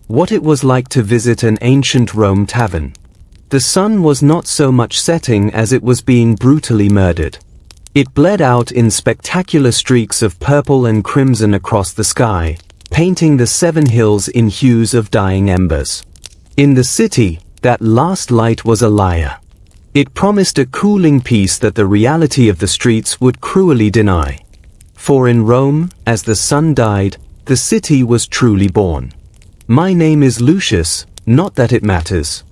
what it was like to visit an ancient Rome tavern. The sun was not so much setting as it was being brutally murdered. It bled out in spectacular streaks of purple and crimson across the sky, painting the 7 hills in hues of dying embers. In the city, that last light was a liar. It promised a cooling peace that the reality of the streets would cruelly deny. For in Rome, as the sun died, the city was truly born. My name is Lucius, not that it matters.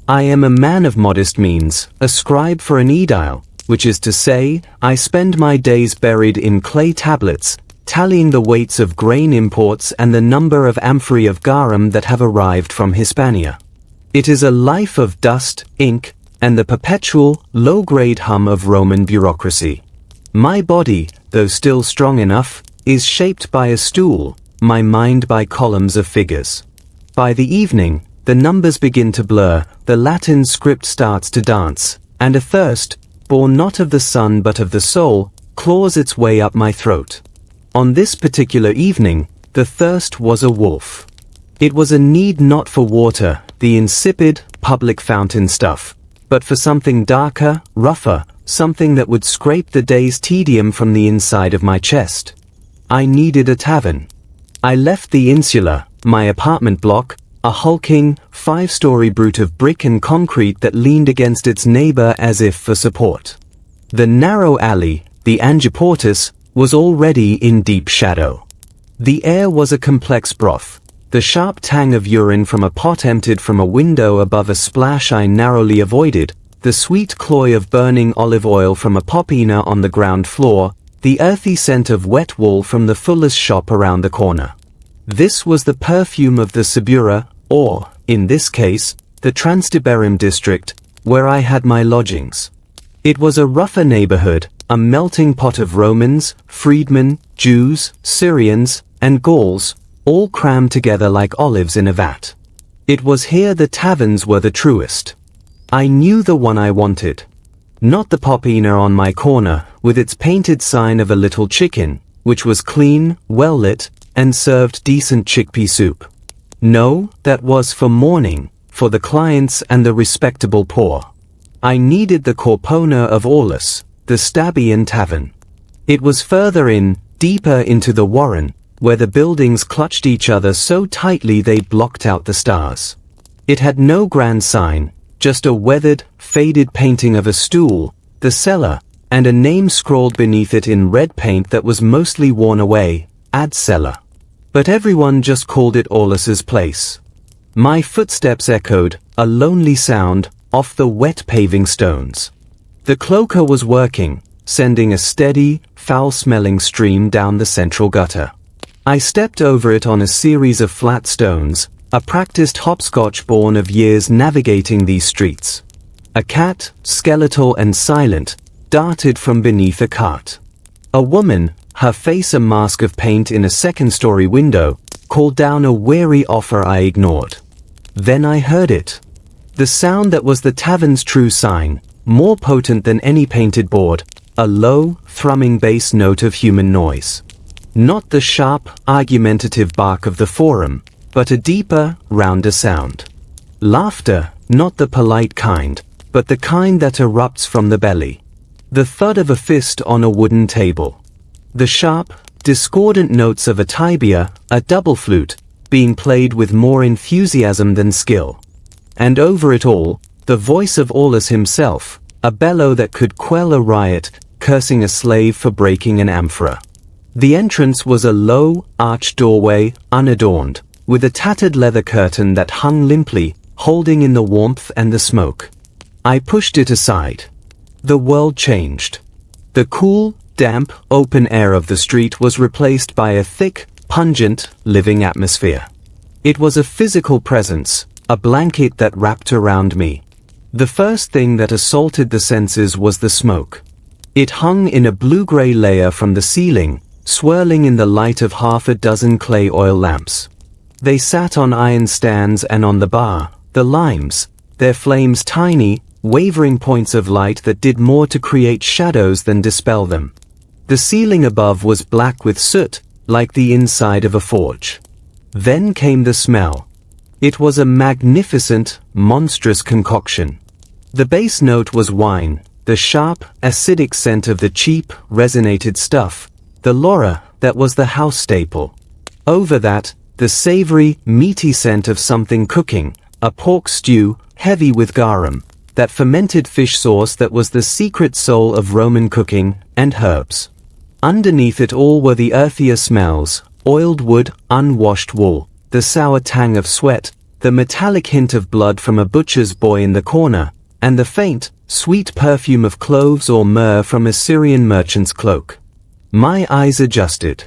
I am a man of modest means, a scribe for an aedile, which is to say, I spend my days buried in clay tablets, tallying the weights of grain imports and the number of amphorae of garum that have arrived from Hispania. It is a life of dust, ink, and the perpetual, low-grade hum of Roman bureaucracy. My body, though still strong enough, is shaped by a stool, my mind by columns of figures. By the evening, the numbers begin to blur, the Latin script starts to dance, and a thirst, born not of the sun but of the soul, claws its way up my throat. On this particular evening, the thirst was a wolf. It was a need not for water, the insipid, public fountain stuff, but for something darker, rougher, something that would scrape the day's tedium from the inside of my chest. I needed a tavern. I left the insula, my apartment block, a hulking, 5-story brute of brick and concrete that leaned against its neighbor as if for support. The narrow alley, the Angiportus, was already in deep shadow. The air was a complex broth. The sharp tang of urine from a pot emptied from a window above a splash I narrowly avoided, the sweet cloy of burning olive oil from a popina on the ground floor, the earthy scent of wet wool from the fuller's shop around the corner. This was the perfume of the Subura, or, in this case, the Transtiberim district, where I had my lodgings. It was a rougher neighborhood, a melting pot of Romans, freedmen, Jews, Syrians, and Gauls, all crammed together like olives in a vat. It was here the taverns were the truest. I knew the one I wanted. Not the popina on my corner, with its painted sign of a little chicken, which was clean, well-lit, and served decent chickpea soup. No, that was for mourning, for the clients and the respectable poor. I needed the Corpona of Aulus, the Stabian tavern. It was further in, deeper into the warren, where the buildings clutched each other so tightly they blocked out the stars. It had no grand sign, just a weathered, faded painting of a stool, the cellar, and a name scrawled beneath it in red paint that was mostly worn away, Ad Cellar. But everyone just called it Aulus's place. My footsteps echoed, a lonely sound, off the wet paving stones. The cloaker was working, sending a steady, foul-smelling stream down the central gutter. I stepped over it on a series of flat stones, a practiced hopscotch born of years navigating these streets. A cat, skeletal and silent, darted from beneath a cart. A woman, her face a mask of paint in a second-story window, called down a weary offer I ignored. Then I heard it. The sound that was the tavern's true sign, more potent than any painted board, a low, thrumming bass note of human noise. Not the sharp, argumentative bark of the forum, but a deeper, rounder sound. Laughter, not the polite kind, but the kind that erupts from the belly. The thud of a fist on a wooden table. The sharp, discordant notes of a tibia, a double flute, being played with more enthusiasm than skill. And over it all, the voice of Aulus himself, a bellow that could quell a riot, cursing a slave for breaking an amphora. The entrance was a low, arched doorway, unadorned, with a tattered leather curtain that hung limply, holding in the warmth and the smoke. I pushed it aside. The world changed. The cool, damp, open air of the street was replaced by a thick, pungent, living atmosphere. It was a physical presence, a blanket that wrapped around me. The first thing that assaulted the senses was the smoke. It hung in a blue-gray layer from the ceiling, swirling in the light of half a dozen clay oil lamps. They sat on iron stands and on the bar, the limes, their flames tiny, wavering points of light that did more to create shadows than dispel them. The ceiling above was black with soot, like the inside of a forge. Then came the smell. It was a magnificent, monstrous concoction. The base note was wine, the sharp, acidic scent of the cheap, resinated stuff, the laura, that was the house staple. Over that, the savory, meaty scent of something cooking, a pork stew, heavy with garum, that fermented fish sauce that was the secret soul of Roman cooking, and herbs. Underneath it all were the earthier smells, oiled wood, unwashed wool, the sour tang of sweat, the metallic hint of blood from a butcher's boy in the corner, and the faint, sweet perfume of cloves or myrrh from a Syrian merchant's cloak. My eyes adjusted.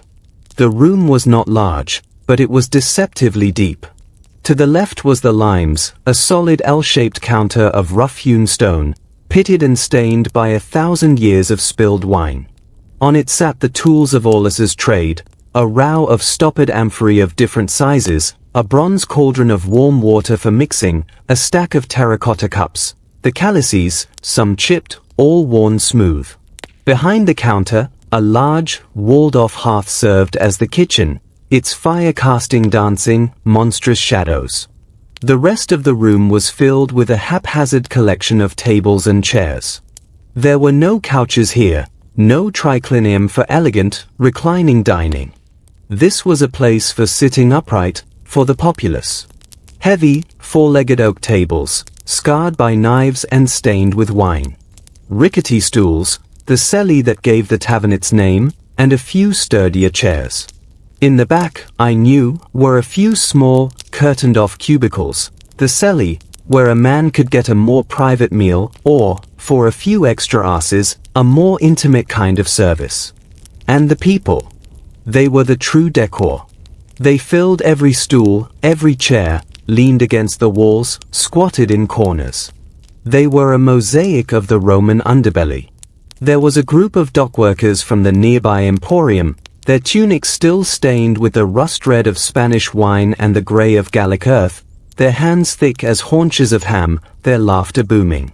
The room was not large, but it was deceptively deep. To the left was the limes, a solid L-shaped counter of rough-hewn stone, pitted and stained by 1,000 years of spilled wine. On it sat the tools of Aulus's trade, a row of stoppered amphorae of different sizes, a bronze cauldron of warm water for mixing, a stack of terracotta cups, the calices, some chipped, all worn smooth. Behind the counter, a large, walled-off hearth served as the kitchen, its fire casting dancing, monstrous shadows. The rest of the room was filled with a haphazard collection of tables and chairs. There were no couches here, no triclinium for elegant, reclining dining. This was a place for sitting upright, for the populace. Heavy, four-legged oak tables, scarred by knives and stained with wine. Rickety stools, the celly that gave the tavern its name, and a few sturdier chairs. In the back, I knew, were a few small, curtained-off cubicles, the celly, where a man could get a more private meal, or, for a few extra asses, a more intimate kind of service. And the people. They were the true decor. They filled every stool, every chair, leaned against the walls, squatted in corners. They were a mosaic of the Roman underbelly. There was a group of dockworkers from the nearby emporium, their tunics still stained with the rust red of Spanish wine and the grey of Gallic earth, their hands thick as haunches of ham, their laughter booming.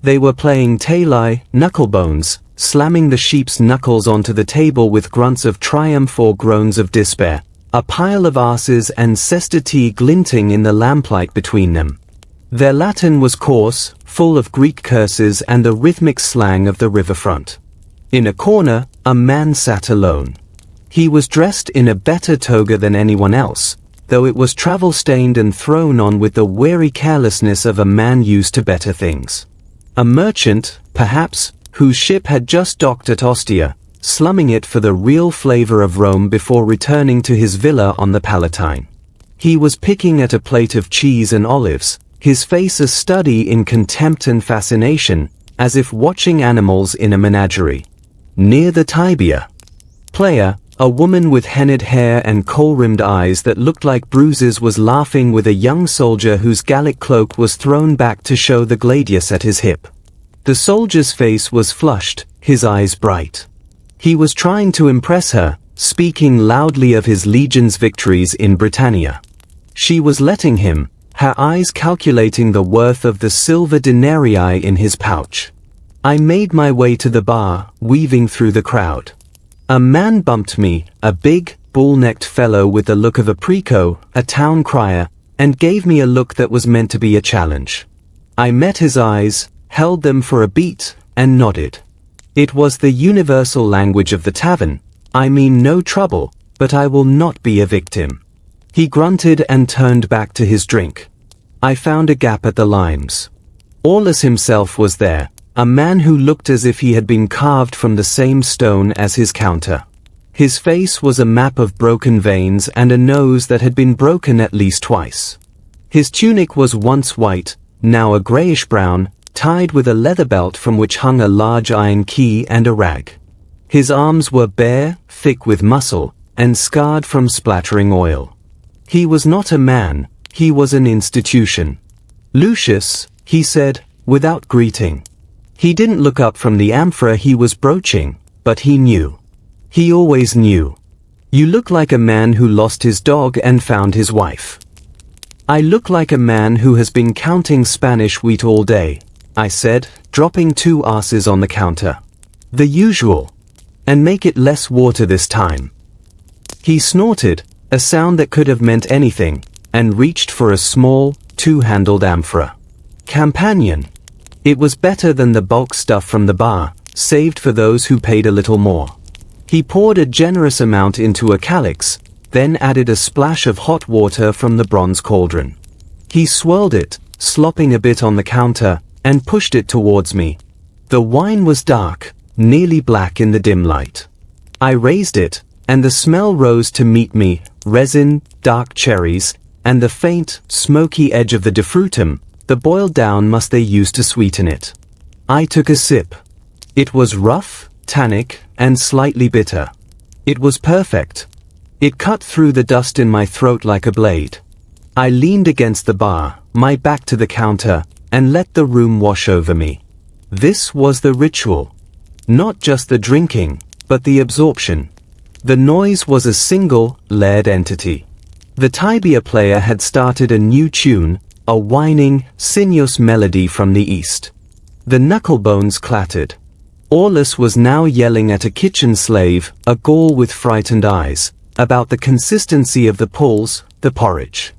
They were playing tailai, knucklebones, slamming the sheep's knuckles onto the table with grunts of triumph or groans of despair, a pile of asses and cestati glinting in the lamplight between them. Their Latin was coarse, full of Greek curses and the rhythmic slang of the riverfront. In a corner, a man sat alone. He was dressed in a better toga than anyone else, though it was travel-stained and thrown on with the weary carelessness of a man used to better things. A merchant, perhaps, whose ship had just docked at Ostia, slumming it for the real flavor of Rome before returning to his villa on the Palatine. He was picking at a plate of cheese and olives, his face a study in contempt and fascination, as if watching animals in a menagerie. Near the tibia. Player, a woman with henned hair and kohl-rimmed eyes that looked like bruises was laughing with a young soldier whose Gallic cloak was thrown back to show the gladius at his hip. The soldier's face was flushed, his eyes bright. He was trying to impress her, speaking loudly of his legion's victories in Britannia. She was letting him, her eyes calculating the worth of the silver denarii in his pouch. I made my way to the bar, weaving through the crowd. A man bumped me, a big, bull-necked fellow with the look of a preco, a town crier, and gave me a look that was meant to be a challenge. I met his eyes, held them for a beat, and nodded. It was the universal language of the tavern. I mean no trouble, but I will not be a victim. He grunted and turned back to his drink. I found a gap at the limes. Aulus himself was there, a man who looked as if he had been carved from the same stone as his counter. His face was a map of broken veins and a nose that had been broken at least twice. His tunic was once white, now a greyish-brown, tied with a leather belt from which hung a large iron key and a rag. His arms were bare, thick with muscle, and scarred from splattering oil. He was not a man, he was an institution. Lucius, he said, without greeting. He didn't look up from the amphora he was broaching, but he knew. He always knew. You look like a man who lost his dog and found his wife. I look like a man who has been counting Spanish wheat all day, I said, dropping 2 asses on the counter. The usual. And make it less water this time. He snorted, a sound that could have meant anything, and reached for a small, two-handled amphora. Companion. It was better than the bulk stuff from the bar, saved for those who paid a little more. He poured a generous amount into a calyx, then added a splash of hot water from the bronze cauldron. He swirled it, slopping a bit on the counter, and pushed it towards me. The wine was dark, nearly black in the dim light. I raised it, and the smell rose to meet me, resin, dark cherries, and the faint, smoky edge of the defrutum, the boiled down must they used to sweeten it. I took a sip. It was rough, tannic, and slightly bitter. It was perfect. It cut through the dust in my throat like a blade. I leaned against the bar, my back to the counter, and let the room wash over me. This was the ritual. Not just the drinking, but the absorption. The noise was a single, layered entity. The tabia player had started a new tune, a whining, sinuous melody from the east. The knucklebones clattered. Aulus was now yelling at a kitchen slave, a Gaul with frightened eyes, about the consistency of the pulse, the porridge.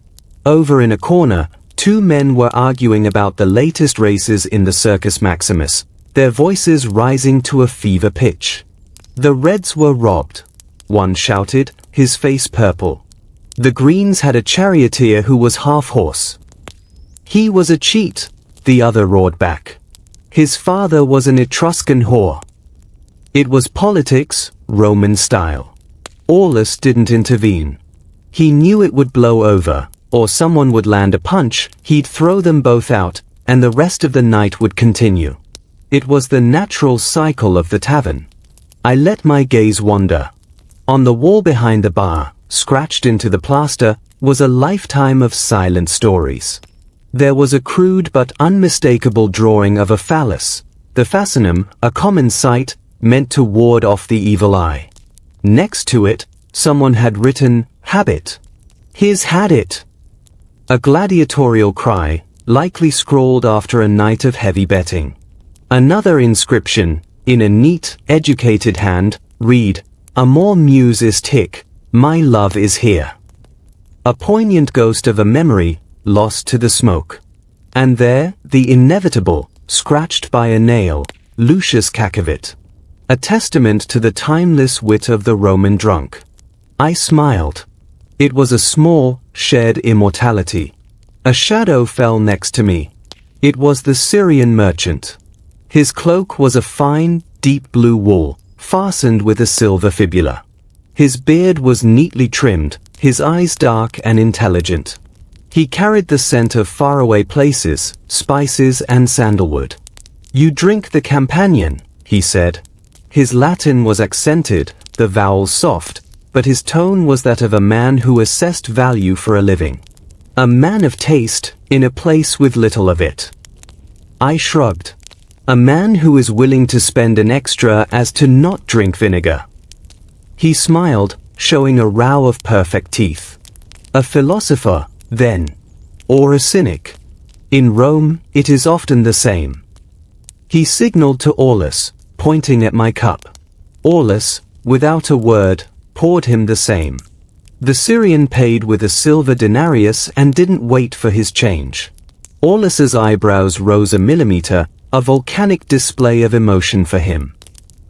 Over in a corner, two men were arguing about the latest races in the Circus Maximus, their voices rising to a fever pitch. The Reds were robbed. One shouted, his face purple. The Greens had a charioteer who was half horse. He was a cheat, the other roared back. His father was an Etruscan whore. It was politics, Roman style. Aulus didn't intervene. He knew it would blow over, or someone would land a punch, he'd throw them both out, and the rest of the night would continue. It was the natural cycle of the tavern. I let my gaze wander. On the wall behind the bar, scratched into the plaster, was a lifetime of silent stories. There was a crude but unmistakable drawing of a phallus, the fascinum, a common sight, meant to ward off the evil eye. Next to it, someone had written, habit. His had it. A gladiatorial cry, likely scrawled after a night of heavy betting. Another inscription, in a neat, educated hand, read, Amor muse ist hic, my love is here. A poignant ghost of a memory, lost to the smoke. And there, the inevitable, scratched by a nail, Lucius Cacavit. A testament to the timeless wit of the Roman drunk. I smiled. It was a small, shared immortality. A shadow fell next to me. It was the Syrian merchant. His cloak was a fine, deep blue wool, fastened with a silver fibula. His beard was neatly trimmed, his eyes dark and intelligent. He carried the scent of faraway places, spices and sandalwood. You drink the companion, he said. His Latin was accented, the vowels soft, but his tone was that of a man who assessed value for a living. A man of taste, in a place with little of it. I shrugged. A man who is willing to spend an extra as to not drink vinegar. He smiled, showing a row of perfect teeth. A philosopher, then. Or a cynic. In Rome, it is often the same. He signaled to Aulus, pointing at my cup. Aulus, without a word, poured him the same. The Syrian paid with a silver denarius and didn't wait for his change. Aulus's eyebrows rose a millimeter, a volcanic display of emotion for him.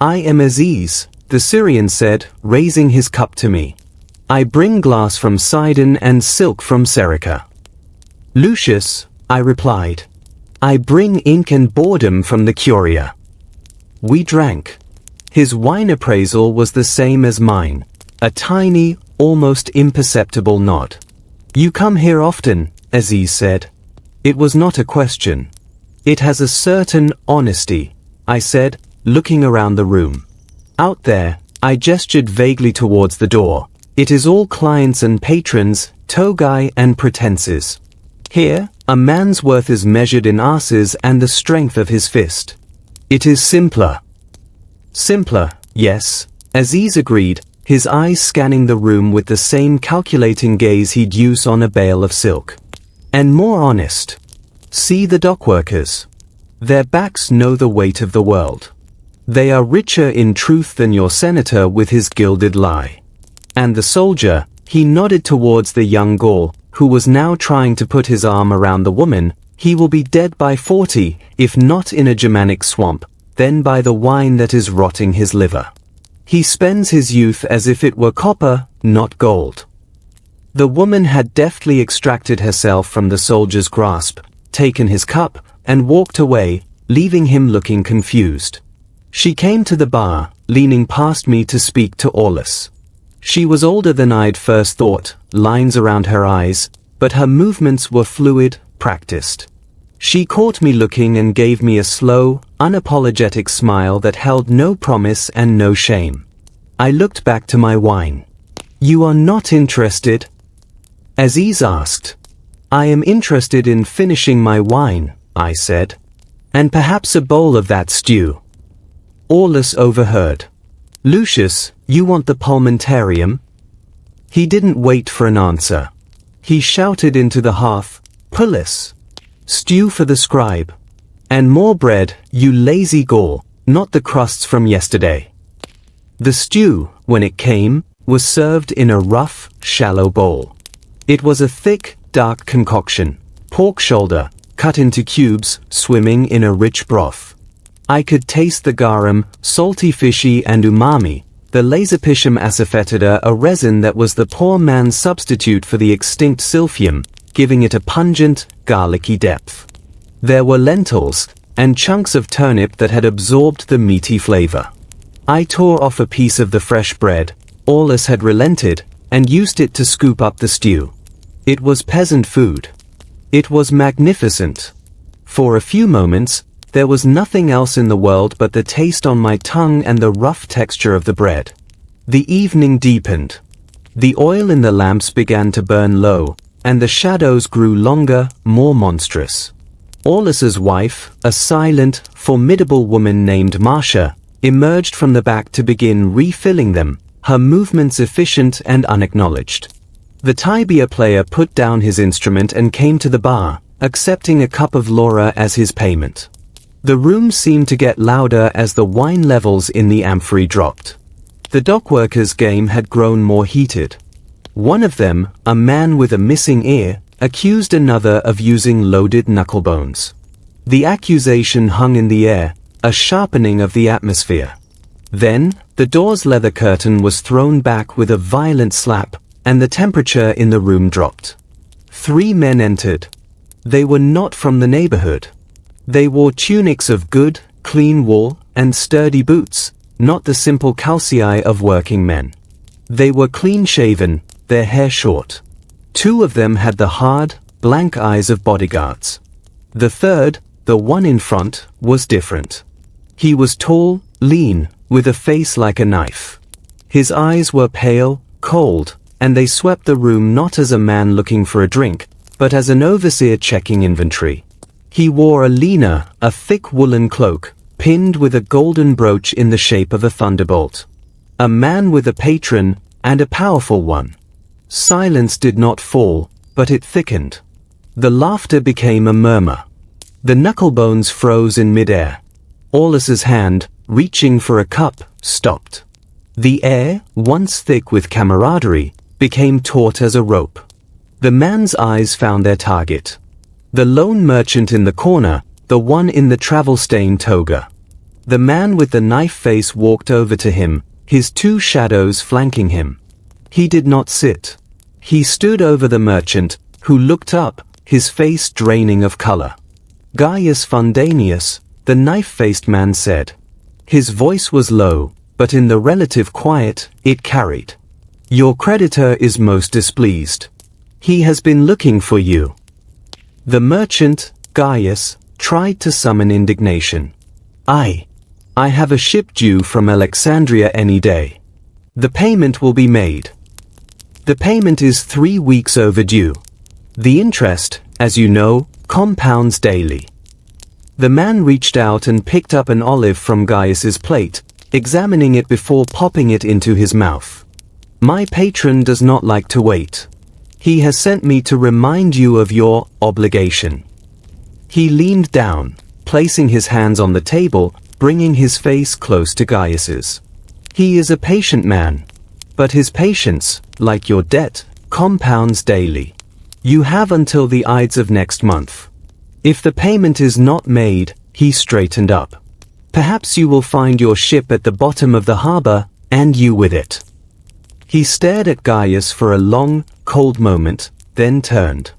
I am Aziz, the Syrian said, raising his cup to me. I bring glass from Sidon and silk from Serica. Lucius, I replied. I bring ink and boredom from the Curia. We drank. His wine appraisal was the same as mine, a tiny, almost imperceptible nod. You come here often, Aziz said. It was not a question. It has a certain honesty, I said, looking around the room. Out there, I gestured vaguely towards the door. It is all clients and patrons, togae and pretenses. Here, a man's worth is measured in asses and the strength of his fist. It is simpler. Simpler, yes, Aziz agreed, his eyes scanning the room with the same calculating gaze he'd use on a bale of silk. And more honest. See the dockworkers. Their backs know the weight of the world. They are richer in truth than your senator with his gilded lie. And the soldier, he nodded towards the young Gaul, who was now trying to put his arm around the woman, he will be dead by 40, if not in a Germanic swamp, then by the wine that is rotting his liver. He spends his youth as if it were copper, not gold. The woman had deftly extracted herself from the soldier's grasp, taken his cup, and walked away, leaving him looking confused. She came to the bar, leaning past me to speak to Aulus. She was older than I'd first thought, lines around her eyes, but her movements were fluid, practiced. She caught me looking and gave me a slow, unapologetic smile that held no promise and no shame. I looked back to my wine. "You are not interested?" Aziz asked. "I am interested in finishing my wine," I said. "And perhaps a bowl of that stew." Aulus overheard. "Lucius, you want the pulmentarium?" He didn't wait for an answer. He shouted into the hearth, "Pulis! Stew for the scribe. And more bread, you lazy Gaul, not the crusts from yesterday." The stew, when it came, was served in a rough, shallow bowl. It was a thick, dark concoction, pork shoulder, cut into cubes, swimming in a rich broth. I could taste the garum, salty fishy and umami, the Lasopicium asafoetida, a resin that was the poor man's substitute for the extinct silphium, giving it a pungent, garlicky depth. There were lentils, and chunks of turnip that had absorbed the meaty flavor. I tore off a piece of the fresh bread. Aulus had relented, and used it to scoop up the stew. It was peasant food. It was magnificent. For a few moments, there was nothing else in the world but the taste on my tongue and the rough texture of the bread. The evening deepened. The oil in the lamps began to burn low, and the shadows grew longer, more monstrous. Aulus's wife, a silent, formidable woman named Marcia, emerged from the back to begin refilling them, her movements efficient and unacknowledged. The tabia player put down his instrument and came to the bar, accepting a cup of Laura as his payment. The room seemed to get louder as the wine levels in the amphory dropped. The dockworkers' game had grown more heated. One of them, a man with a missing ear, accused another of using loaded knucklebones. The accusation hung in the air, a sharpening of the atmosphere. Then, the door's leather curtain was thrown back with a violent slap, and the temperature in the room dropped. 3 men entered. They were not from the neighborhood. They wore tunics of good, clean wool, and sturdy boots, not the simple calcii of working men. They were clean-shaven, their hair short. 2 of them had the hard, blank eyes of bodyguards. The third, the one in front, was different. He was tall, lean, with a face like a knife. His eyes were pale, cold, and they swept the room not as a man looking for a drink, but as an overseer checking inventory. He wore a lena, a thick woolen cloak, pinned with a golden brooch in the shape of a thunderbolt. A man with a patron, and a powerful one. Silence did not fall, but it thickened. The laughter became a murmur. The knucklebones froze in midair. Aulus's hand, reaching for a cup, stopped. The air, once thick with camaraderie, became taut as a rope. The man's eyes found their target. The lone merchant in the corner, the one in the travel-stained toga. The man with the knife face walked over to him, his 2 shadows flanking him. He did not sit. He stood over the merchant, who looked up, his face draining of color. "Gaius Fundanius," the knife-faced man said. His voice was low, but in the relative quiet, it carried. "Your creditor is most displeased. He has been looking for you." The merchant, Gaius, tried to summon indignation. I have a ship due from Alexandria any day. The payment will be made. The payment is 3 weeks overdue. The interest, as you know, compounds daily. The man reached out and picked up an olive from Gaius's plate, examining it before popping it into his mouth. "My patron does not like to wait. He has sent me to remind you of your obligation." He leaned down, placing his hands on the table, bringing his face close to Gaius's. "He is a patient man, but his patience, like your debt, compounds daily. You have until the Ides of next month. If the payment is not made, he straightened up. Perhaps you will find your ship at the bottom of the harbor, and you with it. He stared at Gaius for a long, cold moment, then turned.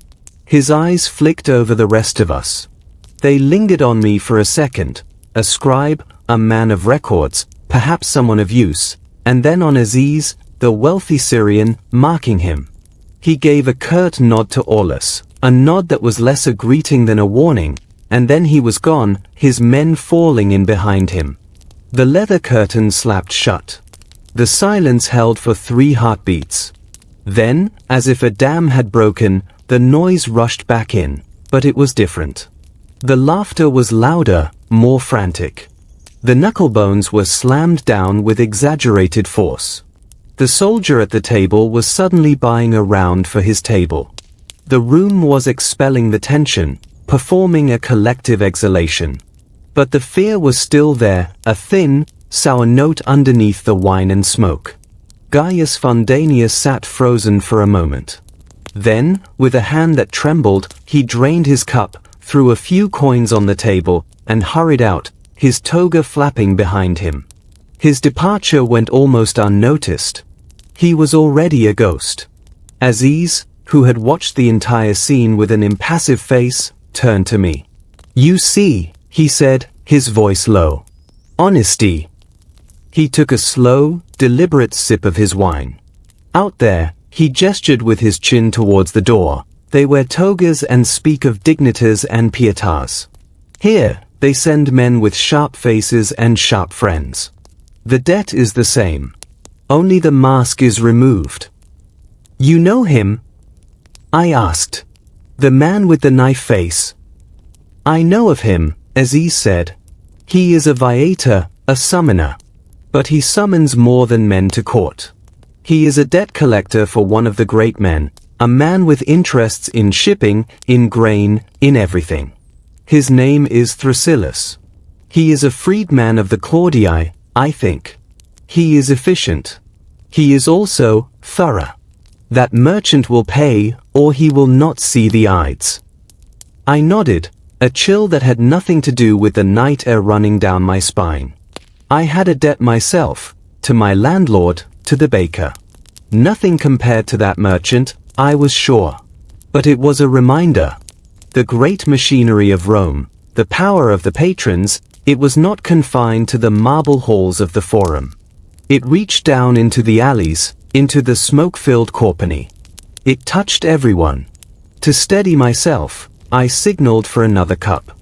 His eyes flicked over the rest of us. They lingered on me for a second, a scribe, a man of records, perhaps someone of use, and then on Aziz, the wealthy Syrian, marking him. He gave a curt nod to Aulus, a nod that was less a greeting than a warning, and then he was gone, his men falling in behind him. The leather curtain slapped shut. The silence held for 3 heartbeats. Then, as if a dam had broken, the noise rushed back in, but it was different. The laughter was louder, more frantic. The knucklebones were slammed down with exaggerated force. The soldier at the table was suddenly buying a round for his table. The room was expelling the tension, performing a collective exhalation. But the fear was still there, a thin, sour note underneath the wine and smoke. Gaius Fundanius sat frozen for a moment. Then, with a hand that trembled, he drained his cup, threw a few coins on the table, and hurried out, his toga flapping behind him. His departure went almost unnoticed. He was already a ghost. Aziz, who had watched the entire scene with an impassive face, turned to me. "You see," he said, his voice low. "Honesty." He took a slow, deliberate sip of his wine. "Out there," he gestured with his chin towards the door, "they wear togas and speak of dignitas and pietas. Here, they send men with sharp faces and sharp friends. The debt is the same. Only the mask is removed." "You know him?" I asked. "The man with the knife face." "I know of him," Aziz said. "He is a viator, a summoner. But he summons more than men to court. He is a debt collector for one of the great men, a man with interests in shipping, in grain, in everything. His name is Thrasyllus. He is a freedman of the Claudii, I think. He is efficient. He is also thorough. That merchant will pay, or he will not see the Ides." I nodded, a chill that had nothing to do with the night air running down my spine. I had a debt myself, to my landlord, to the baker. Nothing compared to that merchant, I was sure. But it was a reminder. The great machinery of Rome, the power of the patrons, it was not confined to the marble halls of the Forum. It reached down into the alleys, into the smoke-filled Corpani. It touched everyone. To steady myself, I signaled for another cup.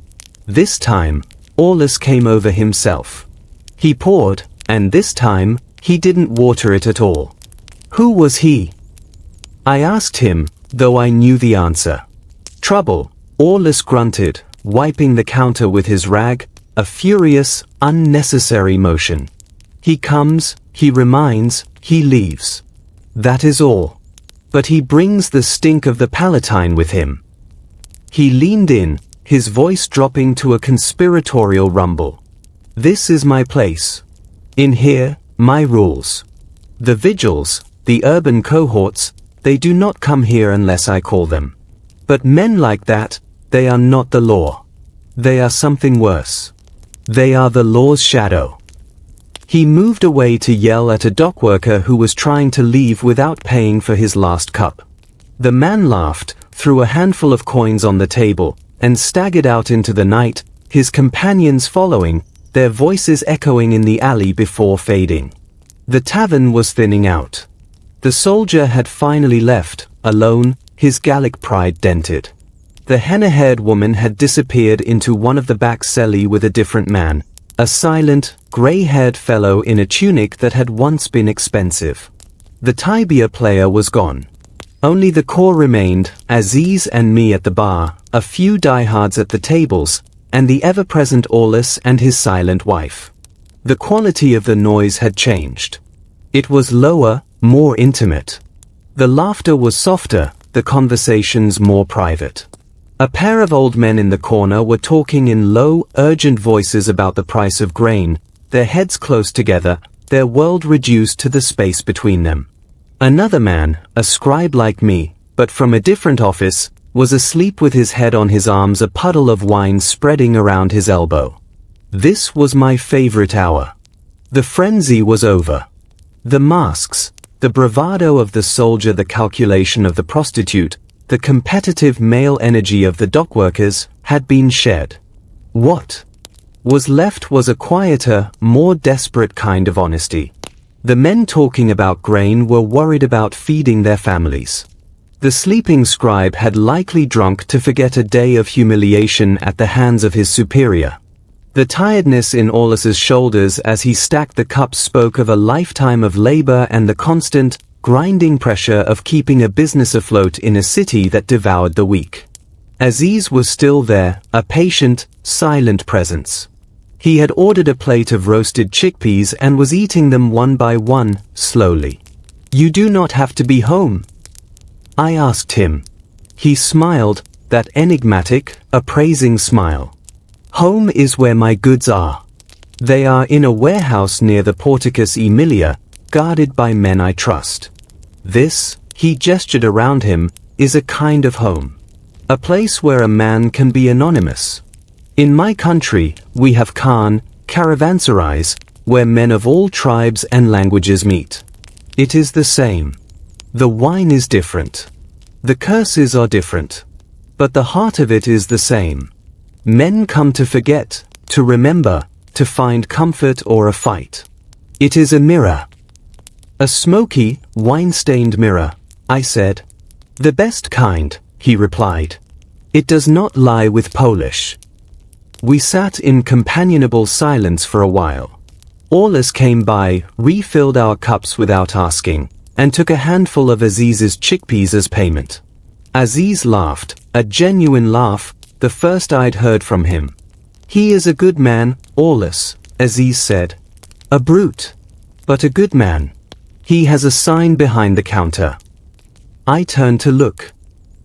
This time, Aulus came over himself. He poured, and this time, he didn't water it at all. "Who was he?" I asked him, though I knew the answer. "Trouble," Aulus grunted, wiping the counter with his rag, a furious, unnecessary motion. "He comes, he reminds, he leaves. That is all. But he brings the stink of the Palatine with him." He leaned in, his voice dropping to a conspiratorial rumble. "This is my place. In here, my rules. The vigils, the urban cohorts, they do not come here unless I call them. But men like that, they are not the law. They are something worse. They are the law's shadow." He moved away to yell at a dockworker who was trying to leave without paying for his last cup. The man laughed, threw a handful of coins on the table, and staggered out into the night, his companions following, their voices echoing in the alley before fading. The tavern was thinning out. The soldier had finally left, alone, his Gallic pride dented. The henna-haired woman had disappeared into one of the back celli with a different man, a silent, grey-haired fellow in a tunic that had once been expensive. The Tibia player was gone. Only the core remained, Aziz and me at the bar, a few diehards at the tables, and the ever-present Aulus and his silent wife. The quality of the noise had changed. It was lower, more intimate. The laughter was softer, the conversations more private. A pair of old men in the corner were talking in low, urgent voices about the price of grain, their heads close together, their world reduced to the space between them. Another man, a scribe like me, but from a different office, was asleep with his head on his arms, a puddle of wine spreading around his elbow. This was my favorite hour. The frenzy was over. The masks, the bravado of the soldier, the calculation of the prostitute, the competitive male energy of the dockworkers, had been shed. What was left was a quieter, more desperate kind of honesty. The men talking about grain were worried about feeding their families. The sleeping scribe had likely drunk to forget a day of humiliation at the hands of his superior. The tiredness in Aulus's shoulders as he stacked the cups spoke of a lifetime of labor and the constant, grinding pressure of keeping a business afloat in a city that devoured the weak. Aziz was still there, a patient, silent presence. He had ordered a plate of roasted chickpeas and was eating them one by one, slowly. "You do not have to be home?" I asked him. He smiled, that enigmatic, appraising smile. "Home is where my goods are. They are in a warehouse near the Porticus Aemilia, guarded by men I trust. This," he gestured around him, "is a kind of home. A place where a man can be anonymous. In my country, we have Khan, caravanserais, where men of all tribes and languages meet. It is the same. The wine is different. The curses are different. But the heart of it is the same. Men come to forget, to remember, to find comfort or a fight. It is a mirror." "A smoky, wine-stained mirror," I said. "The best kind," he replied. "It does not lie with Polish." We sat in companionable silence for a while. Aulus came by, refilled our cups without asking, and took a handful of Aziz's chickpeas as payment. Aziz laughed, a genuine laugh, the first I'd heard from him. "He is a good man, Aulus," Aziz said. "A brute, but a good man. He has a sign behind the counter." I turned to look.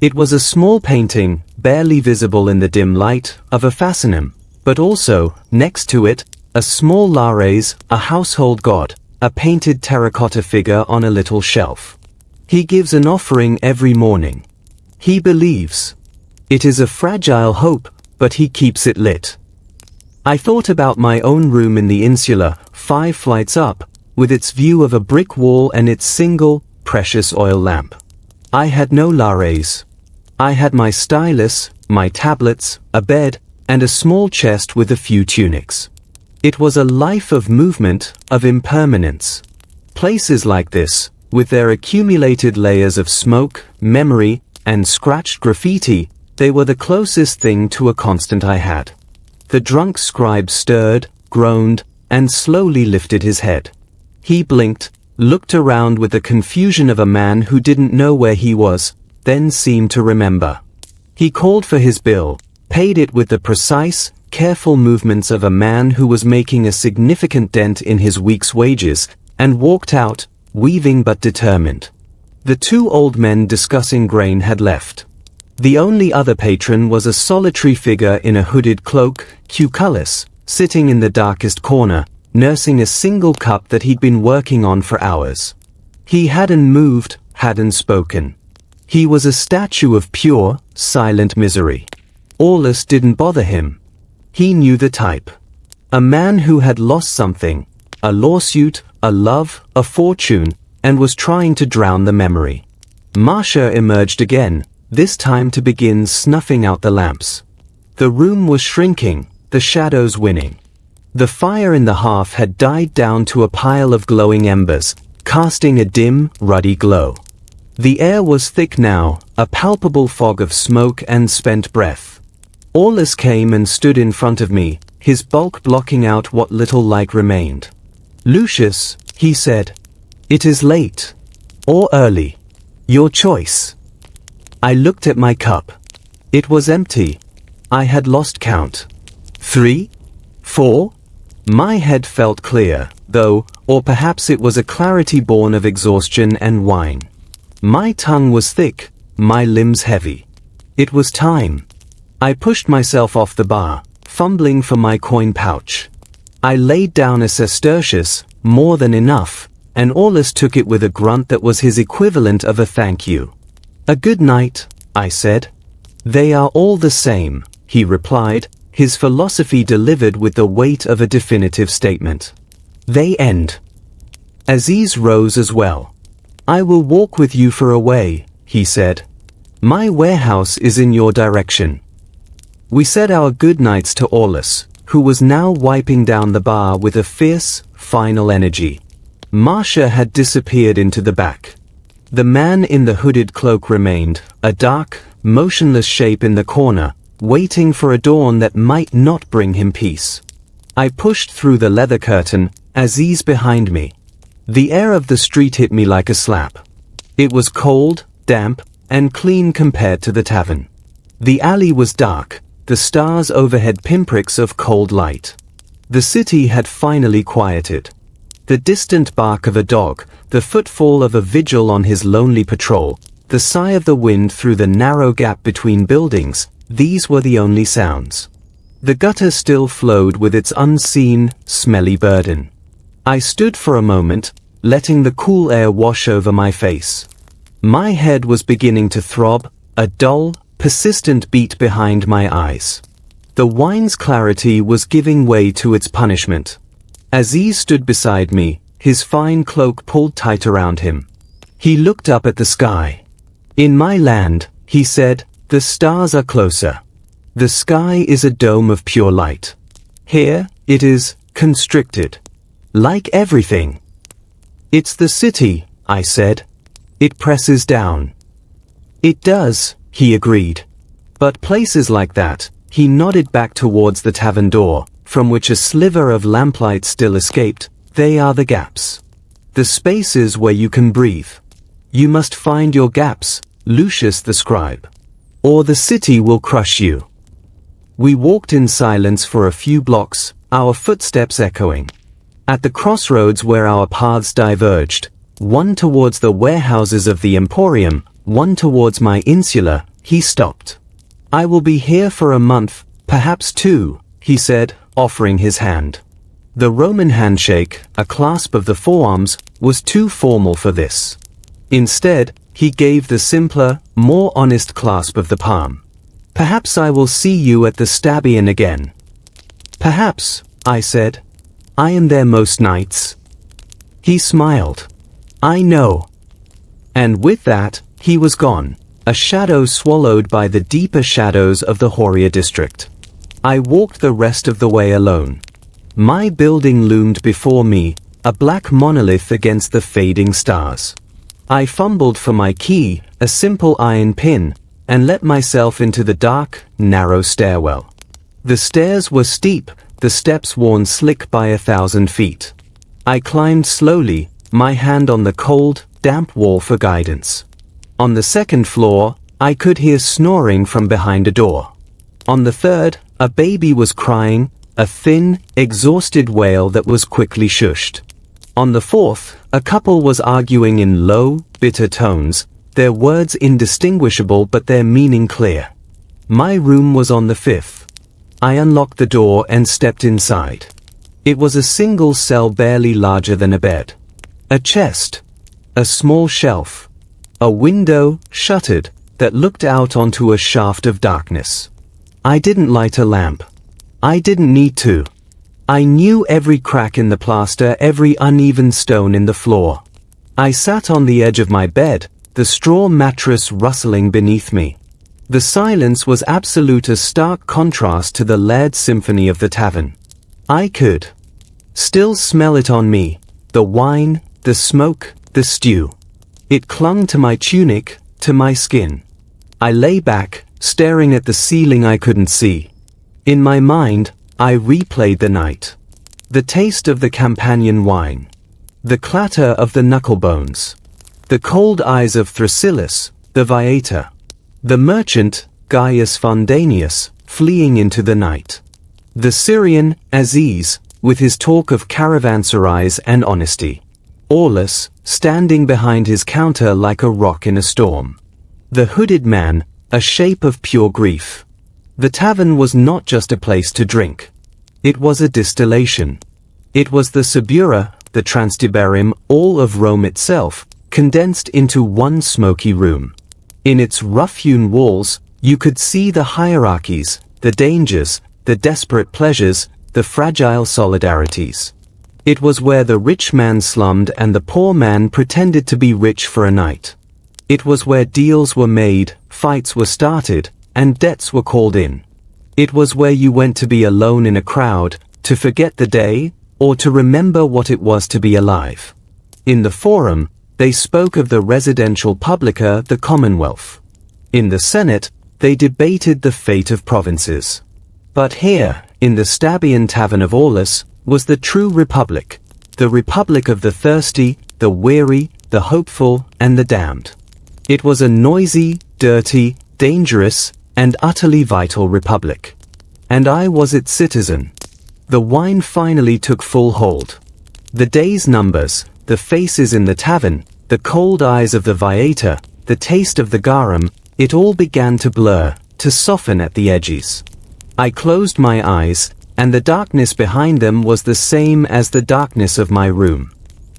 It was a small painting, barely visible in the dim light, of a Fasinum, but also, next to it, a small Lares, a household god, a painted terracotta figure on a little shelf. "He gives an offering every morning. He believes. It is a fragile hope, but he keeps it lit." I thought about my own room in the insula, 5 flights up, with its view of a brick wall and its single, precious oil lamp. I had no Lares. I had my stylus, my tablets, a bed, and a small chest with a few tunics. It was a life of movement, of impermanence. Places like this, with their accumulated layers of smoke, memory, and scratched graffiti, they were the closest thing to a constant I had. The drunk scribe stirred, groaned, and slowly lifted his head. He blinked, looked around with the confusion of a man who didn't know where he was, then seemed to remember. He called for his bill, paid it with the precise, careful movements of a man who was making a significant dent in his week's wages, and walked out, weaving but determined. The 2 old men discussing grain had left. The only other patron was a solitary figure in a hooded cloak, cucullus, sitting in the darkest corner, nursing a single cup that he'd been working on for hours. He hadn't moved, hadn't spoken. He was a statue of pure, silent misery. Aulus didn't bother him. He knew the type. A man who had lost something, a lawsuit, a love, a fortune, and was trying to drown the memory. Marcia emerged again, this time to begin snuffing out the lamps. The room was shrinking, the shadows winning. The fire in the hearth had died down to a pile of glowing embers, casting a dim, ruddy glow. The air was thick now, a palpable fog of smoke and spent breath. Aulus came and stood in front of me, his bulk blocking out what little light remained. "Lucius," he said, "it is late. Or early. Your choice." I looked at my cup. It was empty. I had lost count. 3? 4? My head felt clear, though, or perhaps it was a clarity born of exhaustion and wine. My tongue was thick, my limbs heavy. It was time. I pushed myself off the bar, fumbling for my coin pouch. I laid down a sestertius, more than enough, and Aulus took it with a grunt that was his equivalent of a thank you. A good night, I said. They are all the same, he replied, his philosophy delivered with the weight of a definitive statement. They end. Aziz rose as well. I will walk with you for a way, he said. My warehouse is in your direction. We said our good nights to Aulus, who was now wiping down the bar with a fierce, final energy. Marcia had disappeared into the back. The man in the hooded cloak remained, a dark, motionless shape in the corner, waiting for a dawn that might not bring him peace. I pushed through the leather curtain, Aziz behind me. The air of the street hit me like a slap. It was cold, damp, and clean compared to the tavern. The alley was dark, the stars overhead pinpricks of cold light. The city had finally quieted. The distant bark of a dog, the footfall of a vigil on his lonely patrol, the sigh of the wind through the narrow gap between buildings, these were the only sounds. The gutter still flowed with its unseen, smelly burden. I stood for a moment, letting the cool air wash over my face. My head was beginning to throb, a dull, persistent beat behind my eyes. The wine's clarity was giving way to its punishment. Aziz stood beside me, his fine cloak pulled tight around him. He looked up at the sky. In my land, he said, the stars are closer. The sky is a dome of pure light. Here, it is constricted. Like everything. It's the city, I said. It presses down. It does, he agreed. But places like that, he nodded back towards the tavern door, from which a sliver of lamplight still escaped, they are the gaps. The spaces where you can breathe. You must find your gaps, Lucius the scribe. Or the city will crush you. We walked in silence for a few blocks, our footsteps echoing. At the crossroads where our paths diverged, one towards the warehouses of the Emporium, one towards my insula, he stopped. I will be here for a month, perhaps 2, he said, offering his hand. The Roman handshake, a clasp of the forearms, was too formal for this. Instead, he gave the simpler, more honest clasp of the palm. Perhaps I will see you at the Stabian again. Perhaps, I said. I am there most nights. He smiled. I know. And with that, he was gone, a shadow swallowed by the deeper shadows of the Horia district. I walked the rest of the way alone. My building loomed before me, a black monolith against the fading stars. I fumbled for my key, a simple iron pin, and let myself into the dark, narrow stairwell. The stairs were steep, the steps worn slick by 1,000 feet. I climbed slowly, my hand on the cold, damp wall for guidance. On the second floor, I could hear snoring from behind a door. On the third, a baby was crying, a thin, exhausted wail that was quickly shushed. On the fourth, a couple was arguing in low, bitter tones, their words indistinguishable but their meaning clear. My room was on the fifth. I unlocked the door and stepped inside. It was a single cell barely larger than a bed. A chest. A small shelf. A window, shuttered, that looked out onto a shaft of darkness. I didn't light a lamp. I didn't need to. I knew every crack in the plaster, every uneven stone in the floor. I sat on the edge of my bed, the straw mattress rustling beneath me. The silence was absolute, a stark contrast to the layered symphony of the tavern. I could still smell it on me, the wine, the smoke, the stew. It clung to my tunic, to my skin. I lay back, staring at the ceiling I couldn't see. In my mind, I replayed the night. The taste of the Campanian wine. The clatter of the knucklebones. The cold eyes of Thrasylus, the Viator. The merchant, Gaius Fundanius, fleeing into the night. The Syrian, Aziz, with his talk of caravanserais and honesty. Aulus, standing behind his counter like a rock in a storm. The hooded man, a shape of pure grief. The tavern was not just a place to drink. It was a distillation. It was the Subura, the Transtiberim, all of Rome itself, condensed into one smoky room. In its rough-hewn walls, you could see the hierarchies, the dangers, the desperate pleasures, the fragile solidarities. It was where the rich man slummed and the poor man pretended to be rich for a night. It was where deals were made, fights were started, and debts were called in. It was where you went to be alone in a crowd, to forget the day, or to remember what it was to be alive. In the Forum, they spoke of the residential publica, the Commonwealth. In the Senate, they debated the fate of provinces. But here, in the Stabian Tavern of Aulus, was the true republic, the republic of the thirsty, the weary, the hopeful, and the damned. It was a noisy, dirty, dangerous, and utterly vital republic. And I was its citizen. The wine finally took full hold. The day's numbers, the faces in the tavern, the cold eyes of the viator, the taste of the garum, it all began to blur, to soften at the edges. I closed my eyes, and the darkness behind them was the same as the darkness of my room.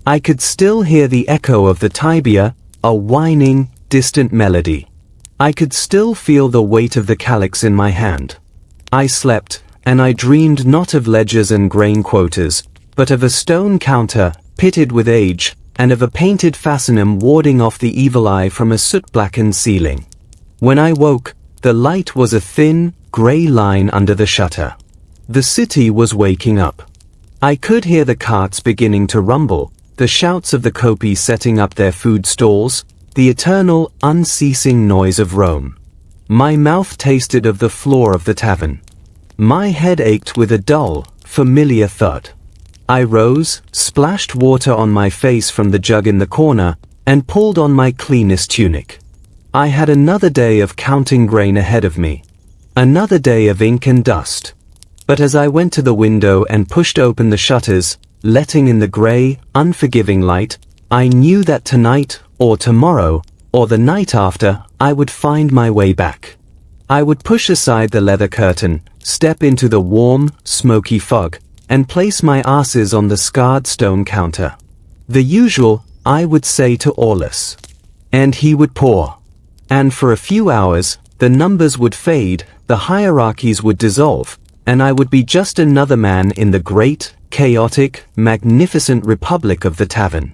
I could still hear the echo of the tibia, a whining, distant melody. I could still feel the weight of the calyx in my hand. I slept, and I dreamed not of ledgers and grain quotas, but of a stone counter, pitted with age, and of a painted façanum warding off the evil eye from a soot-blackened ceiling. When I woke, the light was a thin, grey line under the shutter. The city was waking up. I could hear the carts beginning to rumble, the shouts of the copi setting up their food stalls, the eternal, unceasing noise of Rome. My mouth tasted of the floor of the tavern. My head ached with a dull, familiar thud. I rose, splashed water on my face from the jug in the corner, and pulled on my cleanest tunic. I had another day of counting grain ahead of me. Another day of ink and dust. But as I went to the window and pushed open the shutters, letting in the grey, unforgiving light, I knew that tonight, or tomorrow, or the night after, I would find my way back. I would push aside the leather curtain, step into the warm, smoky fog, and place my asses on the scarred stone counter. The usual, I would say to Aulus. And he would pour. And for a few hours, the numbers would fade, the hierarchies would dissolve, and I would be just another man in the great, chaotic, magnificent republic of the tavern.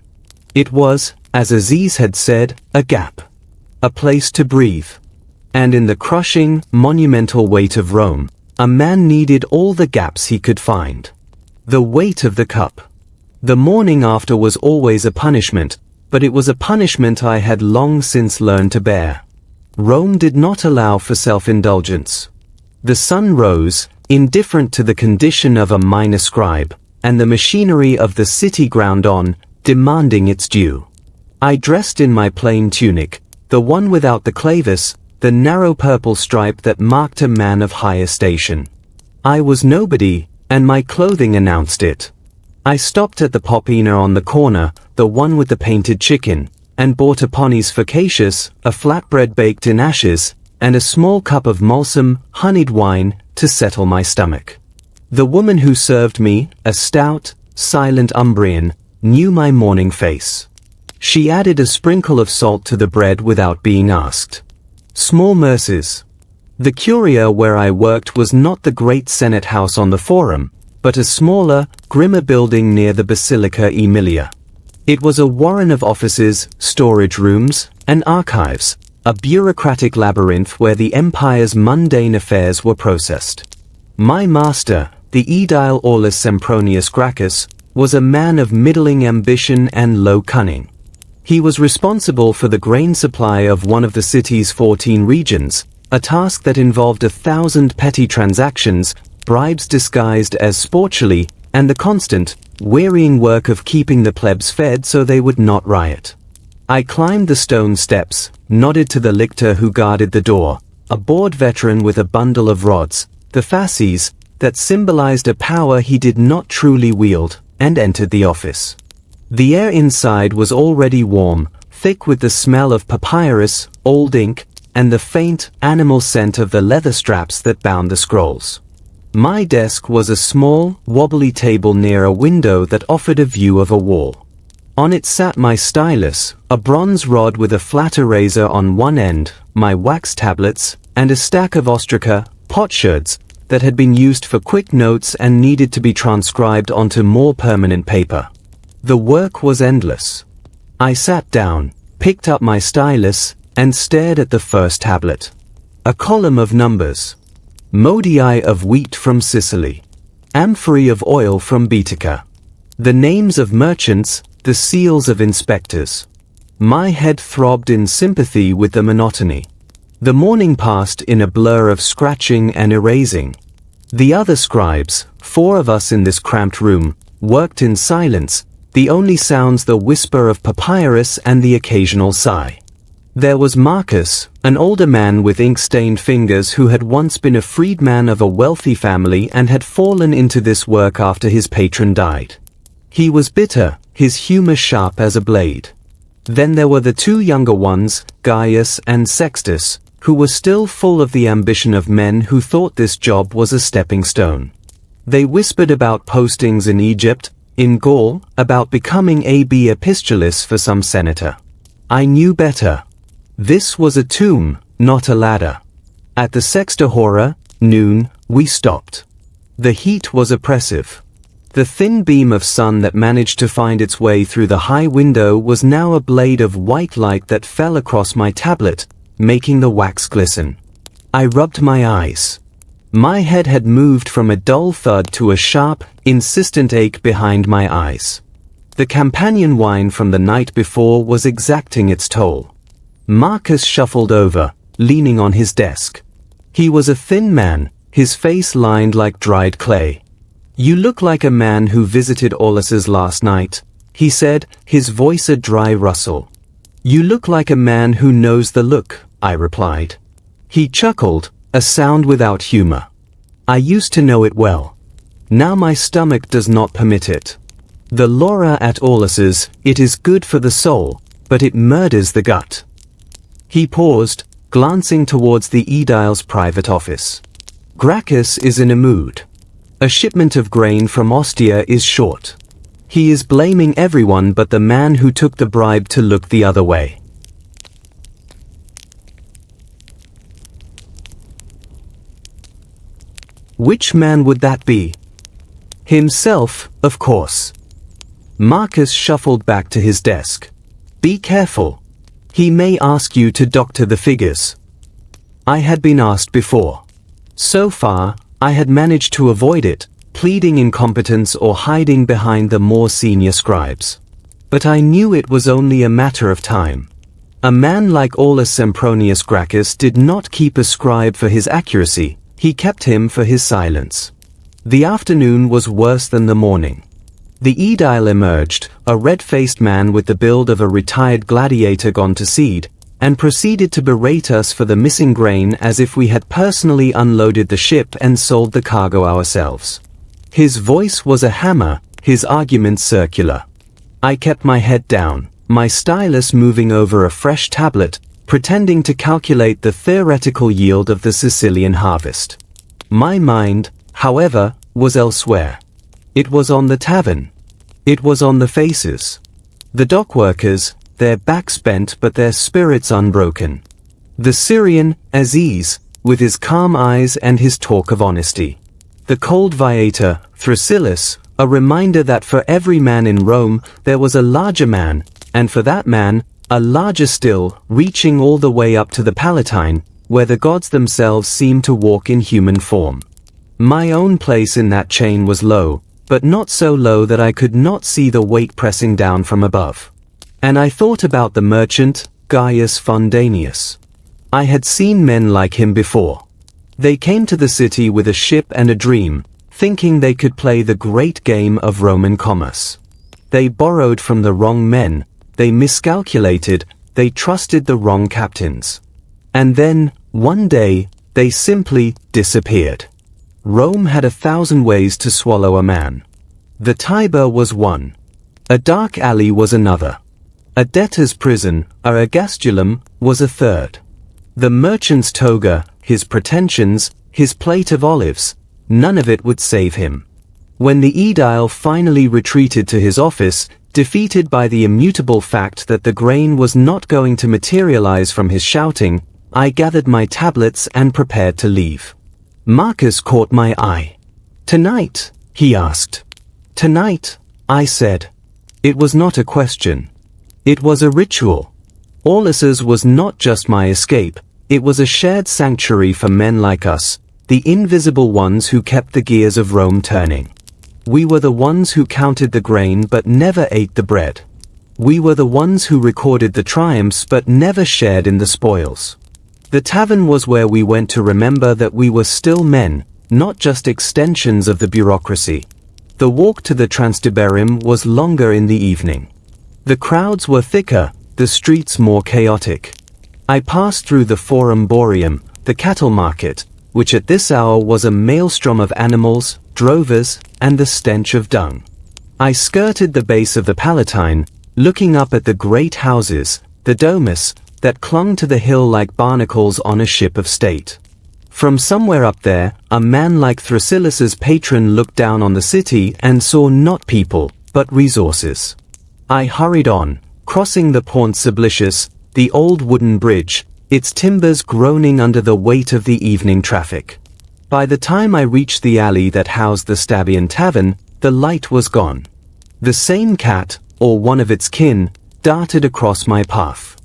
It was, as Aziz had said, a gap. A place to breathe. And in the crushing, monumental weight of Rome, a man needed all the gaps he could find. The weight of the cup. The morning after was always a punishment, but it was a punishment I had long since learned to bear. Rome did not allow for self-indulgence. The sun rose, indifferent to the condition of a minor scribe, and the machinery of the city ground on, demanding its due. I dressed in my plain tunic, the one without the clavis, the narrow purple stripe that marked a man of higher station. I was nobody, and my clothing announced it. I stopped at the popina on the corner, the one with the painted chicken, and bought a ponies focaccious, a flatbread baked in ashes, and a small cup of malsum, honeyed wine, to settle my stomach. The woman who served me, a stout, silent Umbrian, knew my morning face. She added a sprinkle of salt to the bread without being asked. Small mercies. The curia where I worked was not the great Senate house on the Forum, but a smaller, grimmer building near the Basilica Aemilia. It was a warren of offices, storage rooms, and archives, a bureaucratic labyrinth where the empire's mundane affairs were processed. My master, the Aedile Aulus Sempronius Gracchus, was a man of middling ambition and low cunning. He was responsible for the grain supply of one of the city's 14 regions, a task that involved 1,000 petty transactions, bribes disguised as sportuli, and the constant, wearying work of keeping the plebs fed so they would not riot. I climbed the stone steps, nodded to the lictor who guarded the door, a bored veteran with a bundle of rods, the fasces, that symbolized a power he did not truly wield, and entered the office. The air inside was already warm, thick with the smell of papyrus, old ink, and the faint, animal scent of the leather straps that bound the scrolls. My desk was a small, wobbly table near a window that offered a view of a wall. On it sat my stylus, a bronze rod with a flat eraser on one end, my wax tablets, and a stack of ostraca, potsherds, that had been used for quick notes and needed to be transcribed onto more permanent paper. The work was endless. I sat down, picked up my stylus, and stared at the first tablet. A column of numbers. Modii of wheat from Sicily. Amphorae of oil from Baetica. The names of merchants, the seals of inspectors. My head throbbed in sympathy with the monotony. The morning passed in a blur of scratching and erasing. The other scribes, 4 of us in this cramped room, worked in silence, the only sounds the whisper of papyrus and the occasional sigh. There was Marcus, an older man with ink-stained fingers who had once been a freedman of a wealthy family and had fallen into this work after his patron died. He was bitter, his humor sharp as a blade. Then there were the 2 younger ones, Gaius and Sextus, who were still full of the ambition of men who thought this job was a stepping stone. They whispered about postings in Egypt, in Gaul, about becoming ab epistulis for some senator. I knew better. This was a tomb, not a ladder. At the Sexta Hora, noon, we stopped. The heat was oppressive. The thin beam of sun that managed to find its way through the high window was now a blade of white light that fell across my tablet, making the wax glisten. I rubbed my eyes. My head had moved from a dull thud to a sharp, insistent ache behind my eyes. The companion wine from the night before was exacting its toll. Marcus shuffled over, leaning on his desk. He was a thin man, his face lined like dried clay. "You look like a man who visited Aulus's last night," he said, his voice a dry rustle. "You look like a man who knows the look," I replied. He chuckled, a sound without humor. "I used to know it well. Now my stomach does not permit it. The Laura at Aulus's, it is good for the soul, but it murders the gut." He paused, glancing towards the aedile's private office. "Gracchus is in a mood. A shipment of grain from Ostia is short. He is blaming everyone but the man who took the bribe to look the other way." Which man would that be? Himself, of course. Marcus shuffled back to his desk. "Be careful. He may ask you to doctor the figures." I had been asked before. So far, I had managed to avoid it, pleading incompetence or hiding behind the more senior scribes. But I knew it was only a matter of time. A man like Aulus Sempronius Gracchus did not keep a scribe for his accuracy, he kept him for his silence. The afternoon was worse than the morning. The aedile emerged, a red-faced man with the build of a retired gladiator gone to seed, and proceeded to berate us for the missing grain as if we had personally unloaded the ship and sold the cargo ourselves. His voice was a hammer, his arguments circular. I kept my head down, my stylus moving over a fresh tablet, pretending to calculate the theoretical yield of the Sicilian harvest. My mind, however, was elsewhere. It was on the tavern. It was on the faces. The dockworkers, their backs bent but their spirits unbroken. The Syrian, Aziz, with his calm eyes and his talk of honesty. The cold viator, Thrasylus, a reminder that for every man in Rome there was a larger man, and for that man, a larger still, reaching all the way up to the Palatine, where the gods themselves seemed to walk in human form. My own place in that chain was low, but not so low that I could not see the weight pressing down from above. And I thought about the merchant, Gaius Fundanius. I had seen men like him before. They came to the city with a ship and a dream, thinking they could play the great game of Roman commerce. They borrowed from the wrong men, they miscalculated, they trusted the wrong captains. And then, one day, they simply disappeared. Rome had 1,000 ways to swallow a man. The Tiber was one. A dark alley was another. A debtor's prison, or ergastulum, was a third. The merchant's toga, his pretensions, his plate of olives, none of it would save him. When the aedile finally retreated to his office, Defeated by the immutable fact that the grain was not going to materialize from his shouting, I gathered my tablets and prepared to leave. Marcus caught my eye. "Tonight?" he asked. "Tonight," I said. It was not a question. It was a ritual. Aulus's was not just my escape, it was a shared sanctuary for men like us, the invisible ones who kept the gears of Rome turning. We were the ones who counted the grain but never ate the bread. We were the ones who recorded the triumphs but never shared in the spoils. The tavern was where we went to remember that we were still men, not just extensions of the bureaucracy. The walk to the Transtiberim was longer in the evening. The crowds were thicker, the streets more chaotic. I passed through the Forum Boreum, the cattle market, which at this hour was a maelstrom of animals, drovers, and the stench of dung. I skirted the base of the Palatine, looking up at the great houses, the domus, that clung to the hill like barnacles on a ship of state. From somewhere up there, a man like Thrasyllus's patron looked down on the city and saw not people, but resources. I hurried on, crossing the Pont Sublicius, the old wooden bridge, its timbers groaning under the weight of the evening traffic. By the time I reached the alley that housed the Stabian Tavern, the light was gone. The same cat, or one of its kin, darted across my path.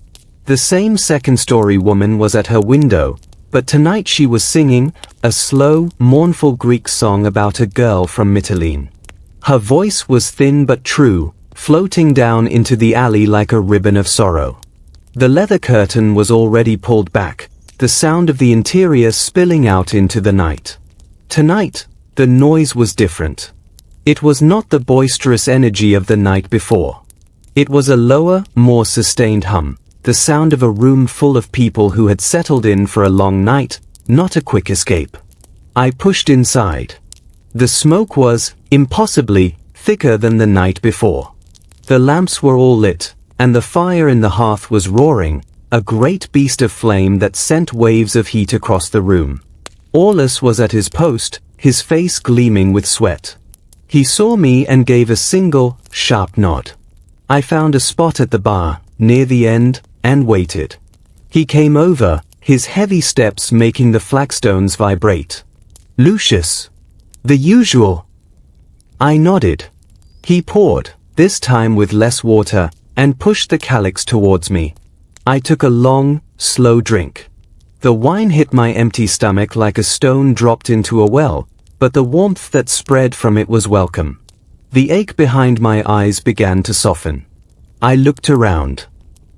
The same second-story woman was at her window, but tonight she was singing a slow, mournful Greek song about a girl from Mytilene. Her voice was thin but true, floating down into the alley like a ribbon of sorrow. The leather curtain was already pulled back, the sound of the interior spilling out into the night. Tonight, the noise was different. It was not the boisterous energy of the night before. It was a lower, more sustained hum, the sound of a room full of people who had settled in for a long night, not a quick escape. I pushed inside. The smoke was, impossibly, thicker than the night before. The lamps were all lit, and the fire in the hearth was roaring, a great beast of flame that sent waves of heat across the room. Aulus was at his post, his face gleaming with sweat. He saw me and gave a single, sharp nod. I found a spot at the bar, near the end, and waited. He came over, his heavy steps making the flagstones vibrate. "Lucius." "The usual." I nodded. He poured, this time with less water, and pushed the calyx towards me. I took a long, slow drink. The wine hit my empty stomach like a stone dropped into a well, but the warmth that spread from it was welcome. The ache behind my eyes began to soften. I looked around.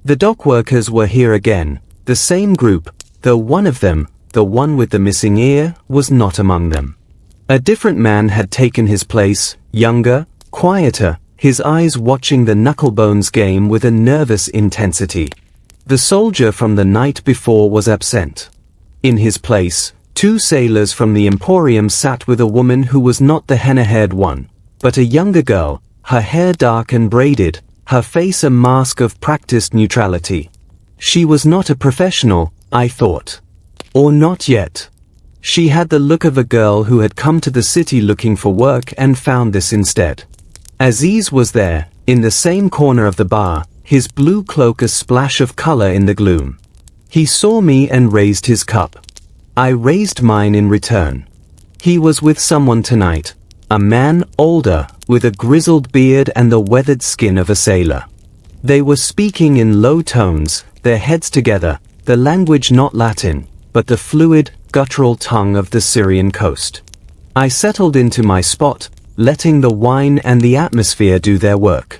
The dock workers were here again, the same group, though one of them, the one with the missing ear, was not among them. A different man had taken his place, younger, quieter, his eyes watching the knucklebones game with a nervous intensity. The soldier from the night before was absent. In his place, two sailors from the Emporium sat with a woman who was not the henna-haired one, but a younger girl, her hair dark and braided, her face a mask of practiced neutrality. She was not a professional, I thought. Or not yet. She had the look of a girl who had come to the city looking for work and found this instead. Aziz was there, in the same corner of the bar, his blue cloak a splash of color in the gloom. He saw me and raised his cup. I raised mine in return. He was with someone tonight, a man older, with a grizzled beard and the weathered skin of a sailor. They were speaking in low tones, their heads together, the language not Latin, but the fluid, guttural tongue of the Syrian coast. I settled into my spot, letting the wine and the atmosphere do their work.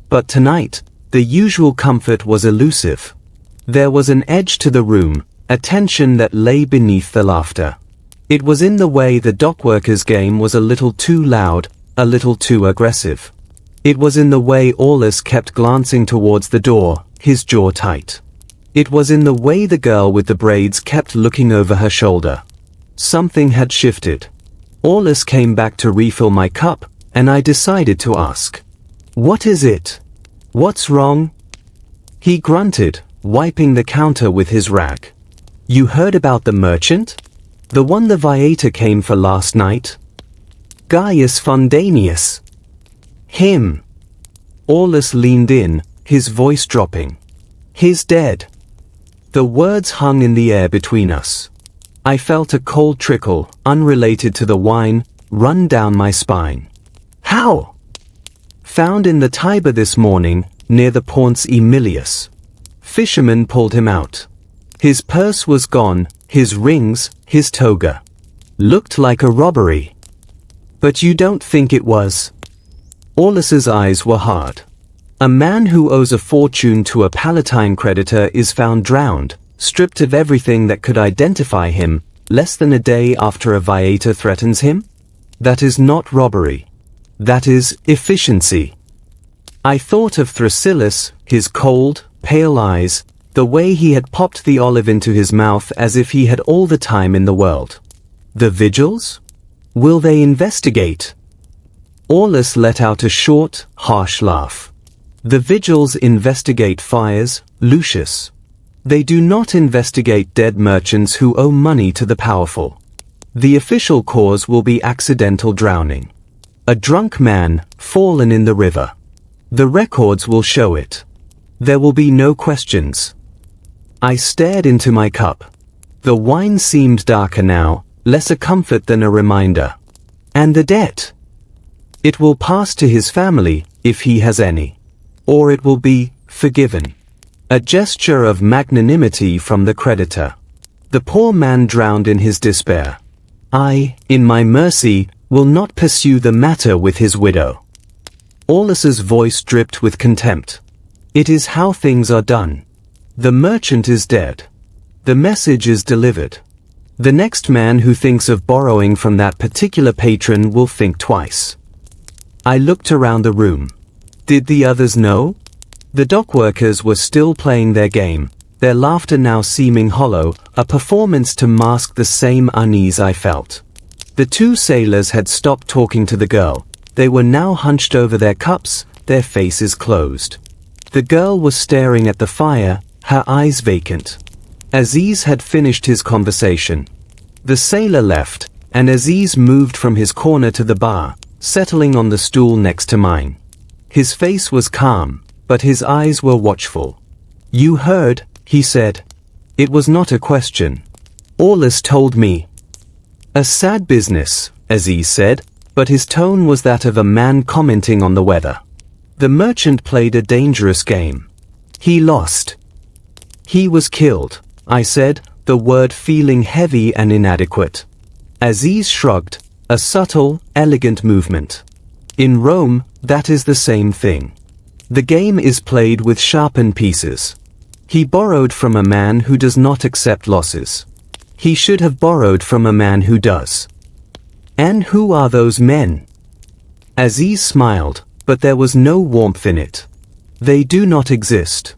But tonight, the usual comfort was elusive. There was an edge to the room, a tension that lay beneath the laughter. It was in the way the dockworkers' game was a little too loud, a little too aggressive. It was in the way Aulus kept glancing towards the door, his jaw tight. It was in the way the girl with the braids kept looking over her shoulder. Something had shifted. Aulus came back to refill my cup, and I decided to ask. "What is it? What's wrong?" He grunted, wiping the counter with his rag. "You heard about the merchant? The one the Viator came for last night? Gaius Fundanius." "Him." Aulus leaned in, his voice dropping. "He's dead." The words hung in the air between us. I felt a cold trickle, unrelated to the wine, run down my spine. "How?" "Found in the Tiber this morning, near the Ponce Emilius. Fishermen pulled him out. His purse was gone, his rings, his toga. Looked like a robbery." "But you don't think it was?" Aulus's eyes were hard. "A man who owes a fortune to a Palatine creditor is found drowned, stripped of everything that could identify him, less than a day after a viator threatens him? That is not robbery. That is efficiency." I thought of Thrasyllus, his cold, pale eyes, the way he had popped the olive into his mouth as if he had all the time in the world. The vigils? Will they investigate? Aulus let out a short, harsh laugh. "The vigils investigate fires, Lucius. They do not investigate dead merchants who owe money to the powerful. The official cause will be accidental drowning. A drunk man, fallen in the river. The records will show it. There will be no questions." I stared into my cup. The wine seemed darker now, less a comfort than a reminder. "And the debt? It will pass to his family, if he has any. Or it will be forgiven. A gesture of magnanimity from the creditor. The poor man drowned in his despair. I, in my mercy, will not pursue the matter with his widow." Aulus's voice dripped with contempt. "It is how things are done. The merchant is dead. The message is delivered. The next man who thinks of borrowing from that particular patron will think twice." I looked around the room. Did the others know? The dockworkers were still playing their game, their laughter now seeming hollow, a performance to mask the same unease I felt. The two sailors had stopped talking to the girl. They were now hunched over their cups, their faces closed. The girl was staring at the fire, her eyes vacant. Aziz had finished his conversation. The sailor left, and Aziz moved from his corner to the bar, settling on the stool next to mine. His face was calm, but his eyes were watchful. "You heard," he said. "It was not a question. Aulus told me." "A sad business," Aziz said, but his tone was that of a man commenting on the weather. "The merchant played a dangerous game. He lost. He was killed," I said, the word feeling heavy and inadequate. Aziz shrugged, a subtle, elegant movement. "In Rome, that is the same thing. The game is played with sharpened pieces. He borrowed from a man who does not accept losses. He should have borrowed from a man who does." "And who are those men?" Aziz smiled, but there was no warmth in it. "They do not exist.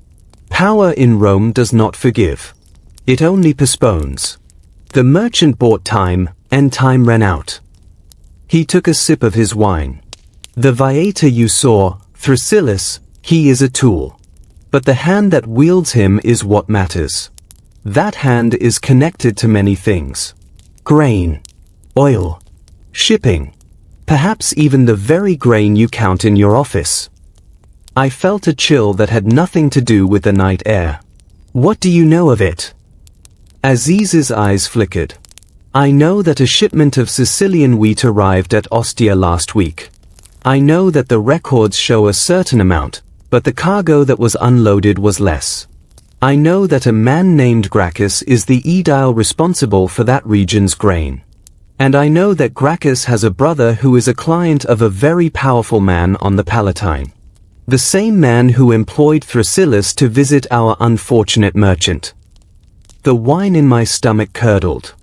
Power in Rome does not forgive. It only postpones. The merchant bought time, and time ran out." He took a sip of his wine. "The viator you saw, Thrasyllus, he is a tool. But the hand that wields him is what matters. That hand is connected to many things. Grain, oil, shipping, perhaps even the very grain you count in your office." I felt a chill that had nothing to do with the night air. "What do you know of it?" Aziz's eyes flickered. "I know that a shipment of Sicilian wheat arrived at Ostia last week. I know that the records show a certain amount, but the cargo that was unloaded was less. I know that a man named Gracchus is the aedile responsible for that region's grain. And I know that Gracchus has a brother who is a client of a very powerful man on the Palatine. The same man who employed Thrasyllus to visit our unfortunate merchant." The wine in my stomach curdled.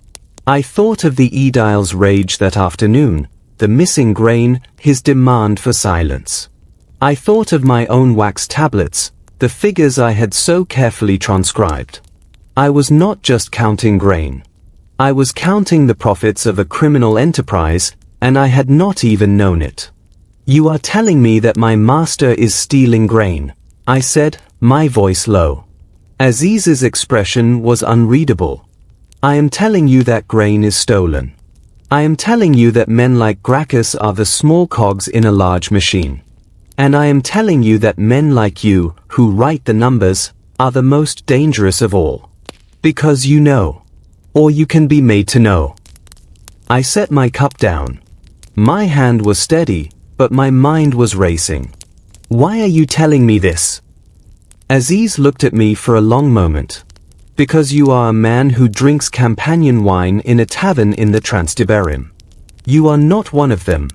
I thought of the aedile's rage that afternoon, the missing grain, his demand for silence. I thought of my own wax tablets, the figures I had so carefully transcribed. I was not just counting grain. I was counting the profits of a criminal enterprise, and I had not even known it. "You are telling me that my master is stealing grain," I said, my voice low. Aziz's expression was unreadable. "I am telling you that grain is stolen. I am telling you that men like Gracchus are the small cogs in a large machine. And I am telling you that men like you, who write the numbers, are the most dangerous of all. Because you know. Or you can be made to know. I set my cup down. My hand was steady, but my mind was racing. Why are you telling me this? Aziz looked at me for a long moment. Because you are a man who drinks companion wine in a tavern in the Transtiberim. You are not one of them.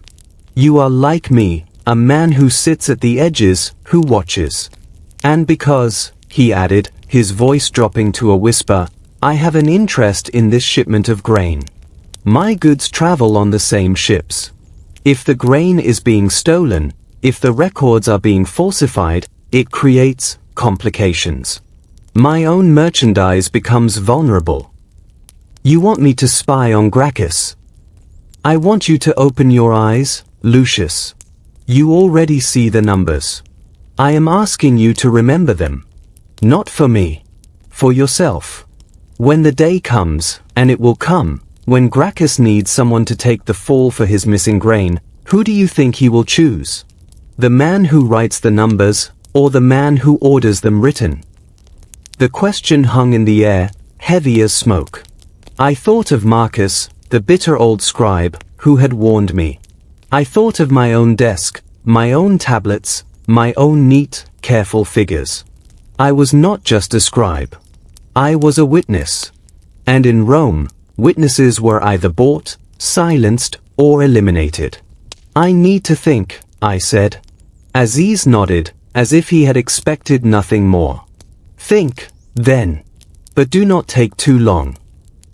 You are like me, a man who sits at the edges, who watches. And because, he added, his voice dropping to a whisper, I have an interest in this shipment of grain. My goods travel on the same ships. If the grain is being stolen, if the records are being falsified, it creates complications. My own merchandise becomes vulnerable. You want me to spy on Gracchus? I want you to open your eyes, Lucius. You already see the numbers. I am asking you to remember them. Not for me. For yourself. When the day comes, and it will come, when Gracchus needs someone to take the fall for his missing grain, who do you think he will choose? The man who writes the numbers, or the man who orders them written? The question hung in the air, heavy as smoke. I thought of Marcus, the bitter old scribe, who had warned me. I thought of my own desk, my own tablets, my own neat, careful figures. I was not just a scribe. I was a witness. And in Rome, witnesses were either bought, silenced, or eliminated. I need to think, I said. Aziz nodded, as if he had expected nothing more. Think, then. But do not take too long.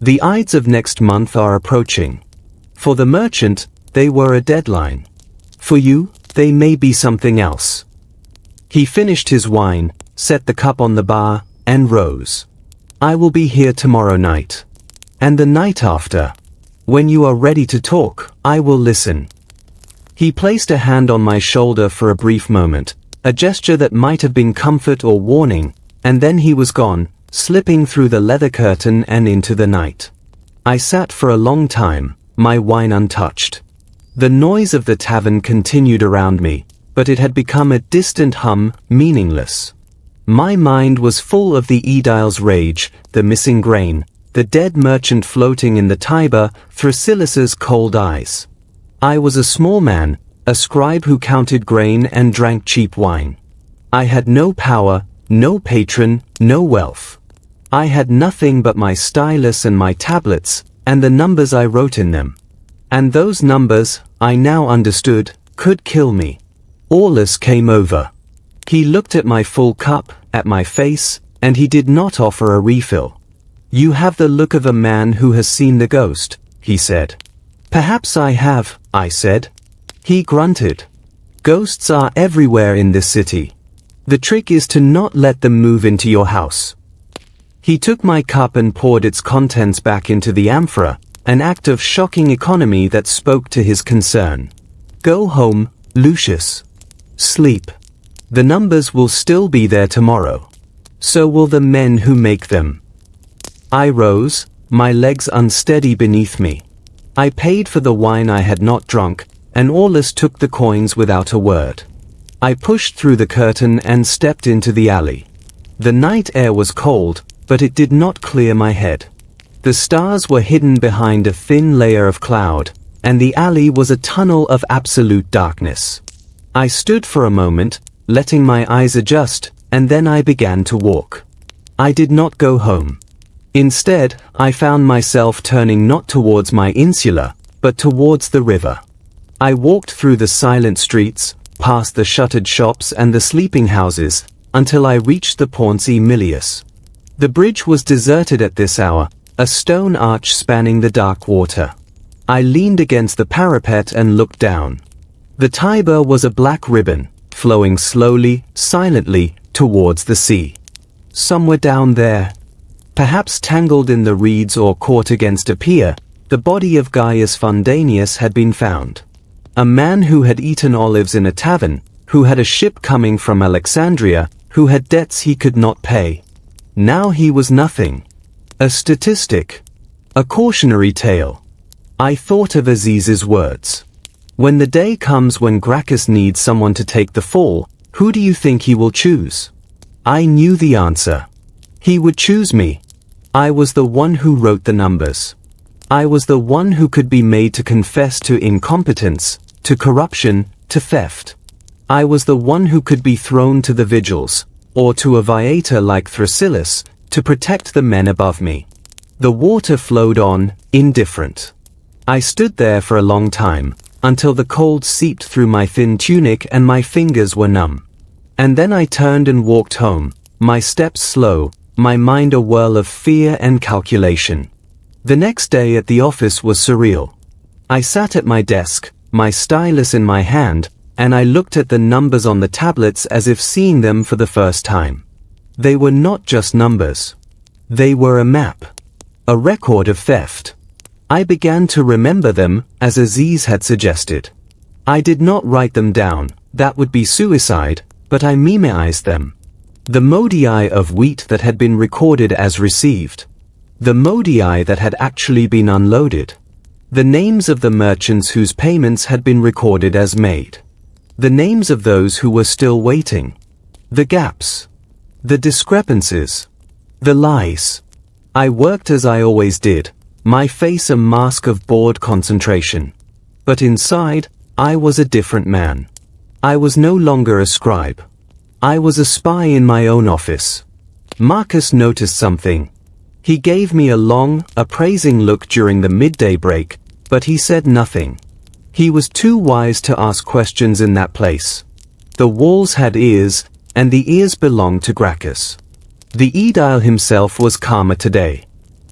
The Ides of next month are approaching. For the merchant, they were a deadline. For you, they may be something else. He finished his wine, set the cup on the bar, and rose. I will be here tomorrow night. And the night after. When you are ready to talk, I will listen. He placed a hand on my shoulder for a brief moment, a gesture that might have been comfort or warning, and then he was gone, slipping through the leather curtain and into the night. I sat for a long time, my wine untouched. The noise of the tavern continued around me, but it had become a distant hum, meaningless. My mind was full of the Aedile's rage, the missing grain, the dead merchant floating in the Tiber, Thrasyllus's cold eyes. I was a small man, a scribe who counted grain and drank cheap wine. I had no power, no patron, no wealth. I had nothing but my stylus and my tablets, and the numbers I wrote in them. And those numbers, I now understood, could kill me. Aulus came over. He looked at my full cup, at my face, and he did not offer a refill. You have the look of a man who has seen the ghost, he said. Perhaps I have, I said. He grunted. Ghosts are everywhere in this city. The trick is to not let them move into your house. He took my cup and poured its contents back into the amphora, an act of shocking economy that spoke to his concern. Go home, Lucius. Sleep. The numbers will still be there tomorrow. So will the men who make them. I rose, my legs unsteady beneath me. I paid for the wine I had not drunk, and Aulus took the coins without a word. I pushed through the curtain and stepped into the alley. The night air was cold, but it did not clear my head. The stars were hidden behind a thin layer of cloud, and the alley was a tunnel of absolute darkness. I stood for a moment, letting my eyes adjust, and then I began to walk. I did not go home. Instead, I found myself turning not towards my insula, but towards the river. I walked through the silent streets, past the shuttered shops and the sleeping houses, until I reached the Ponce Milius. The bridge was deserted at this hour, a stone arch spanning the dark water. I leaned against the parapet and looked down. The Tiber was a black ribbon, flowing slowly, silently, towards the sea. Somewhere down there, perhaps tangled in the reeds or caught against a pier, the body of Gaius Fundanius had been found. A man who had eaten olives in a tavern, who had a ship coming from Alexandria, who had debts he could not pay. Now he was nothing. A statistic. A cautionary tale. I thought of Aziz's words. When the day comes when Gracchus needs someone to take the fall, who do you think he will choose? I knew the answer. He would choose me. I was the one who wrote the numbers. I was the one who could be made to confess to incompetence, to corruption, to theft. I was the one who could be thrown to the vigils, or to a viator like Thrasylus, to protect the men above me. The water flowed on, indifferent. I stood there for a long time, until the cold seeped through my thin tunic and my fingers were numb. And then I turned and walked home, my steps slow, my mind a whirl of fear and calculation. The next day at the office was surreal. I sat at my desk, my stylus in my hand, and I looked at the numbers on the tablets as if seeing them for the first time. They were not just numbers. They were a map. A record of theft. I began to remember them, as Aziz had suggested. I did not write them down, that would be suicide, but I memoized them. The modii of wheat that had been recorded as received. The modii that had actually been unloaded. The names of the merchants whose payments had been recorded as made. The names of those who were still waiting. The gaps. The discrepancies. The lies. I worked as I always did, my face a mask of bored concentration. But inside, I was a different man. I was no longer a scribe. I was a spy in my own office. Marcus noticed something. He gave me a long, appraising look during the midday break, but he said nothing. He was too wise to ask questions in that place. The walls had ears, and the ears belonged to Gracchus. The aedile himself was calmer today.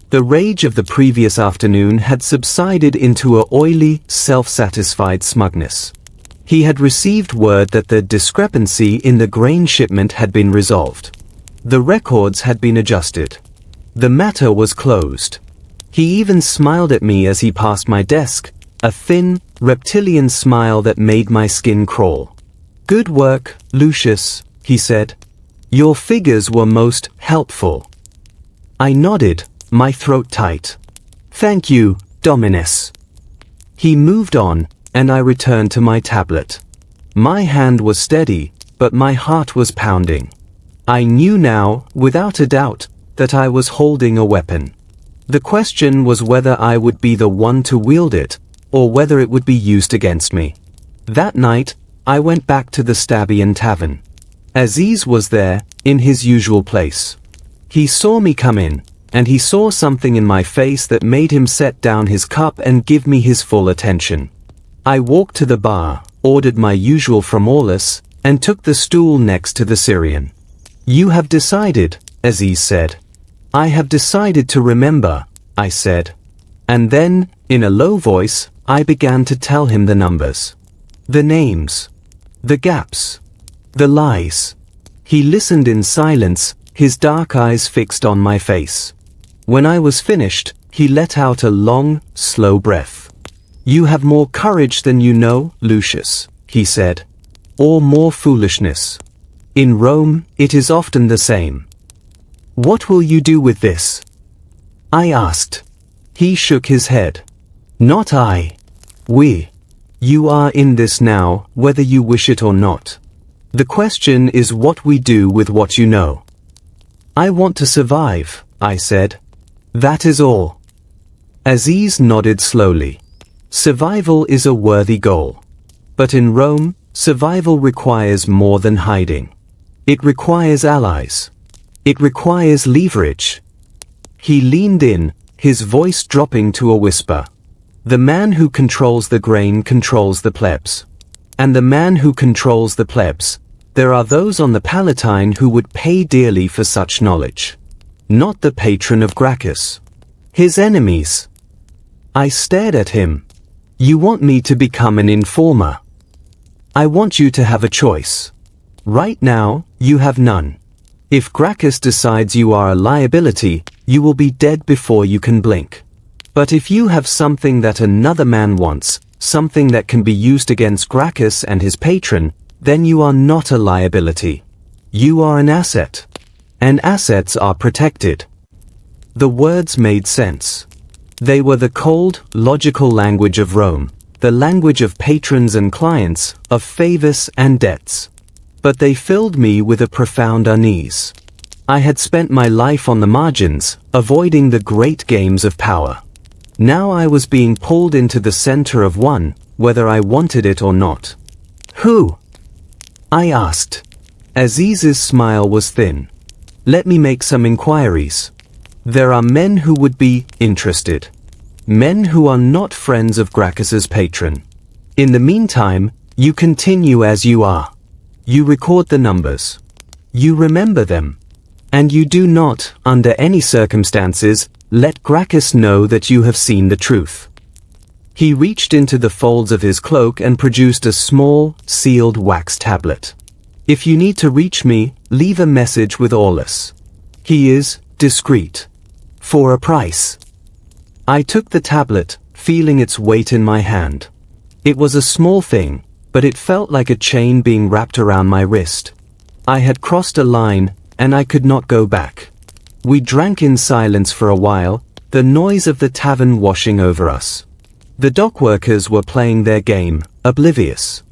The rage of the previous afternoon had subsided into a oily, self-satisfied smugness. He had received word that the discrepancy in the grain shipment had been resolved. The records had been adjusted. The matter was closed. He even smiled at me as he passed my desk, a thin, reptilian smile that made my skin crawl. "Good work, Lucius," he said. "Your figures were most helpful." I nodded, my throat tight. "Thank you, Dominus." He moved on, and I returned to my tablet. My hand was steady, but my heart was pounding. I knew now, without a doubt, that I was holding a weapon. The question was whether I would be the one to wield it, or whether it would be used against me. That night, I went back to the Stabian Tavern. Aziz was there, in his usual place. He saw me come in, and he saw something in my face that made him set down his cup and give me his full attention. I walked to the bar, ordered my usual fromalis, and took the stool next to the Syrian. "You have decided," Aziz said. "I have decided to remember," I said. And then, in a low voice, I began to tell him the numbers. The names. The gaps. The lies. He listened in silence, his dark eyes fixed on my face. When I was finished, he let out a long, slow breath. "You have more courage than you know, Lucius," he said. "Or more foolishness. In Rome, it is often the same. What will you do with this?" I asked. He shook his head. "Not I. We. You are in this now, whether you wish it or not. The question is what we do with what you know." "I want to survive," I said. "That is all." Aziz nodded slowly. Survival is a worthy goal. But in Rome, survival requires more than hiding. It requires allies. It requires leverage. He leaned in, his voice dropping to a whisper. "The man who controls the grain controls the plebs. And the man who controls the plebs, there are those on the Palatine who would pay dearly for such knowledge. Not the patron of Gracchus. His enemies." I stared at him. "You want me to become an informer?" "I want you to have a choice. Right now, you have none. If Gracchus decides you are a liability, you will be dead before you can blink. But if you have something that another man wants, something that can be used against Gracchus and his patron, then you are not a liability. You are an asset. And assets are protected." The words made sense. They were the cold, logical language of Rome. the language of patrons and clients, of favors and debts. But they filled me with a profound unease. I had spent my life on the margins, avoiding the great games of power. Now I was being pulled into the center of one, whether I wanted it or not. Who? I asked. Aziz's smile was thin. Let me make some inquiries. There are men who would be interested. Men who are not friends of Gracchus's patron. In the meantime, you continue as you are. You record the numbers. You remember them. And you do not, under any circumstances, let Gracchus know that you have seen the truth. He reached into the folds of his cloak and produced a small, sealed wax tablet. If you need to reach me, leave a message with Aulus. He is discreet. For a price. I took the tablet, feeling its weight in my hand. It was a small thing, but it felt like a chain being wrapped around my wrist. I had crossed a line, and I could not go back. We drank in silence for a while, the noise of the tavern washing over us. The dockworkers were playing their game, oblivious.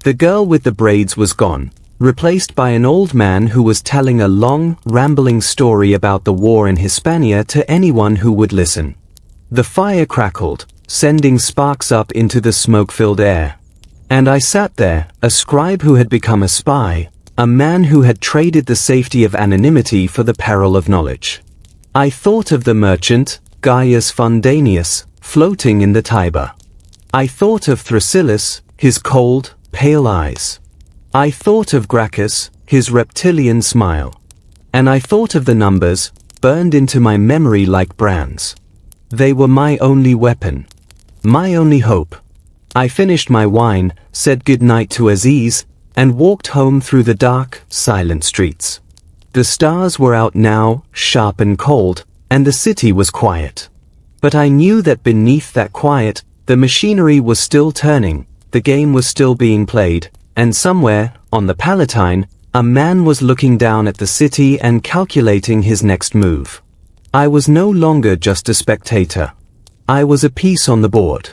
The girl with the braids was gone, replaced by an old man who was telling a long, rambling story about the war in Hispania to anyone who would listen. The fire crackled, sending sparks up into the smoke-filled air. And I sat there, a scribe who had become a spy, a man who had traded the safety of anonymity for the peril of knowledge. I thought of the merchant, Gaius Fundanius, floating in the Tiber. I thought of Thrasylus, his cold, pale eyes. I thought of Gracchus, his reptilian smile. And I thought of the numbers, burned into my memory like brands. They were my only weapon. My only hope. I finished my wine, said goodnight to Aziz, and walked home through the dark, silent streets. The stars were out now, sharp and cold, and the city was quiet. But I knew that beneath that quiet, the machinery was still turning, the game was still being played, and somewhere, on the Palatine, a man was looking down at the city and calculating his next move. I was no longer just a spectator. I was a piece on the board.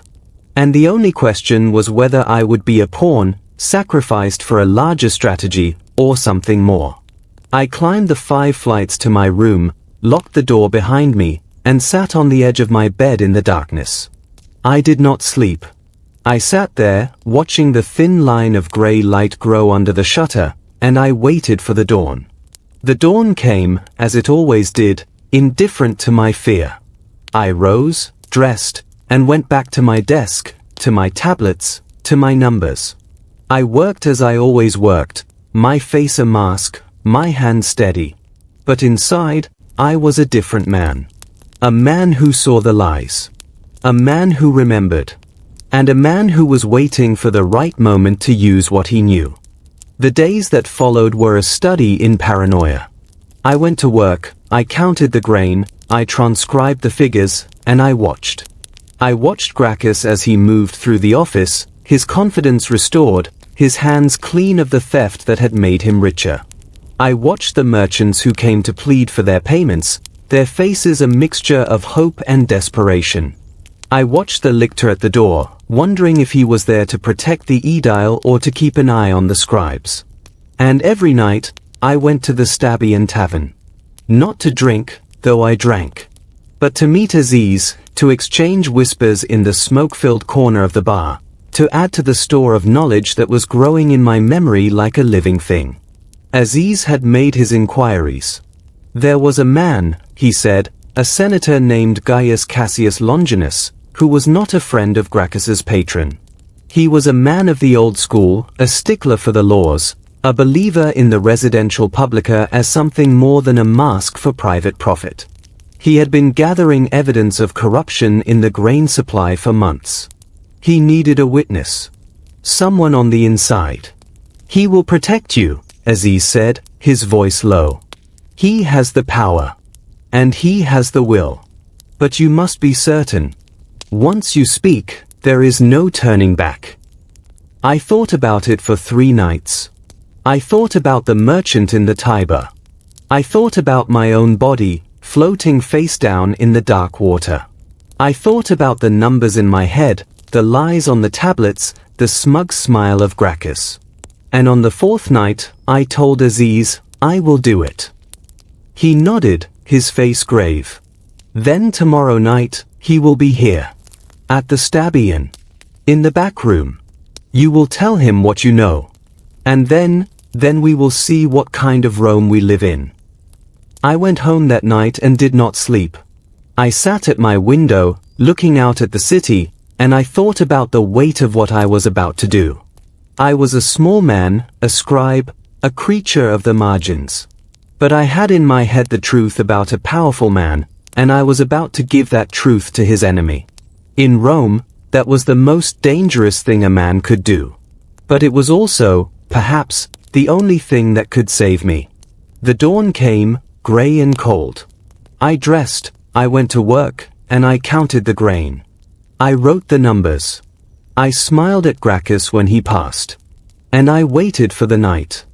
And the only question was whether I would be a pawn, sacrificed for a larger strategy, or something more. I climbed the 5 flights to my room, locked the door behind me, and sat on the edge of my bed in the darkness. I did not sleep. I sat there, watching the thin line of grey light grow under the shutter, and I waited for the dawn. The dawn came, as it always did, indifferent to my fear. I rose, dressed, and went back to my desk, to my tablets, to my numbers. I worked as I always worked, my face a mask, my hand steady. But inside, I was a different man. A man who saw the lies. A man who remembered. And a man who was waiting for the right moment to use what he knew. The days that followed were a study in paranoia. I went to work, I counted the grain, I transcribed the figures, and I watched. I watched Gracchus as he moved through the office, his confidence restored, his hands clean of the theft that had made him richer. I watched the merchants who came to plead for their payments, their faces a mixture of hope and desperation. I watched the lictor at the door, wondering if he was there to protect the aedile or to keep an eye on the scribes. And every night, I went to the Stabian Tavern. Not to drink, though I drank. But to meet Aziz, to exchange whispers in the smoke-filled corner of the bar, to add to the store of knowledge that was growing in my memory like a living thing. Aziz had made his inquiries. There was a man, he said, a senator named Gaius Cassius Longinus, who was not a friend of Gracchus's patron. He was a man of the old school, a stickler for the laws, a believer in the residential publica as something more than a mask for private profit. He had been gathering evidence of corruption in the grain supply for months. He needed a witness. Someone on the inside. He will protect you, Aziz said, his voice low. He has the power. And he has the will. But you must be certain. Once you speak, there is no turning back. I thought about it for 3 nights. I thought about the merchant in the Tiber. I thought about my own body, floating face down in the dark water. I thought about the numbers in my head, the lies on the tablets, the smug smile of Gracchus. And on the fourth night, I told Aziz, I will do it. He nodded, his face grave. Then tomorrow night, he will be here. At the Stabian. In the back room. You will tell him what you know. And then we will see what kind of Rome we live in. I went home that night and did not sleep. I sat at my window, looking out at the city, and I thought about the weight of what I was about to do. I was a small man, a scribe, a creature of the margins. But I had in my head the truth about a powerful man, and I was about to give that truth to his enemy. In Rome, that was the most dangerous thing a man could do. But it was also, perhaps, the only thing that could save me. The dawn came, grey and cold. I dressed, I went to work, and I counted the grain. I wrote the numbers. I smiled at Gracchus when he passed. And I waited for the night.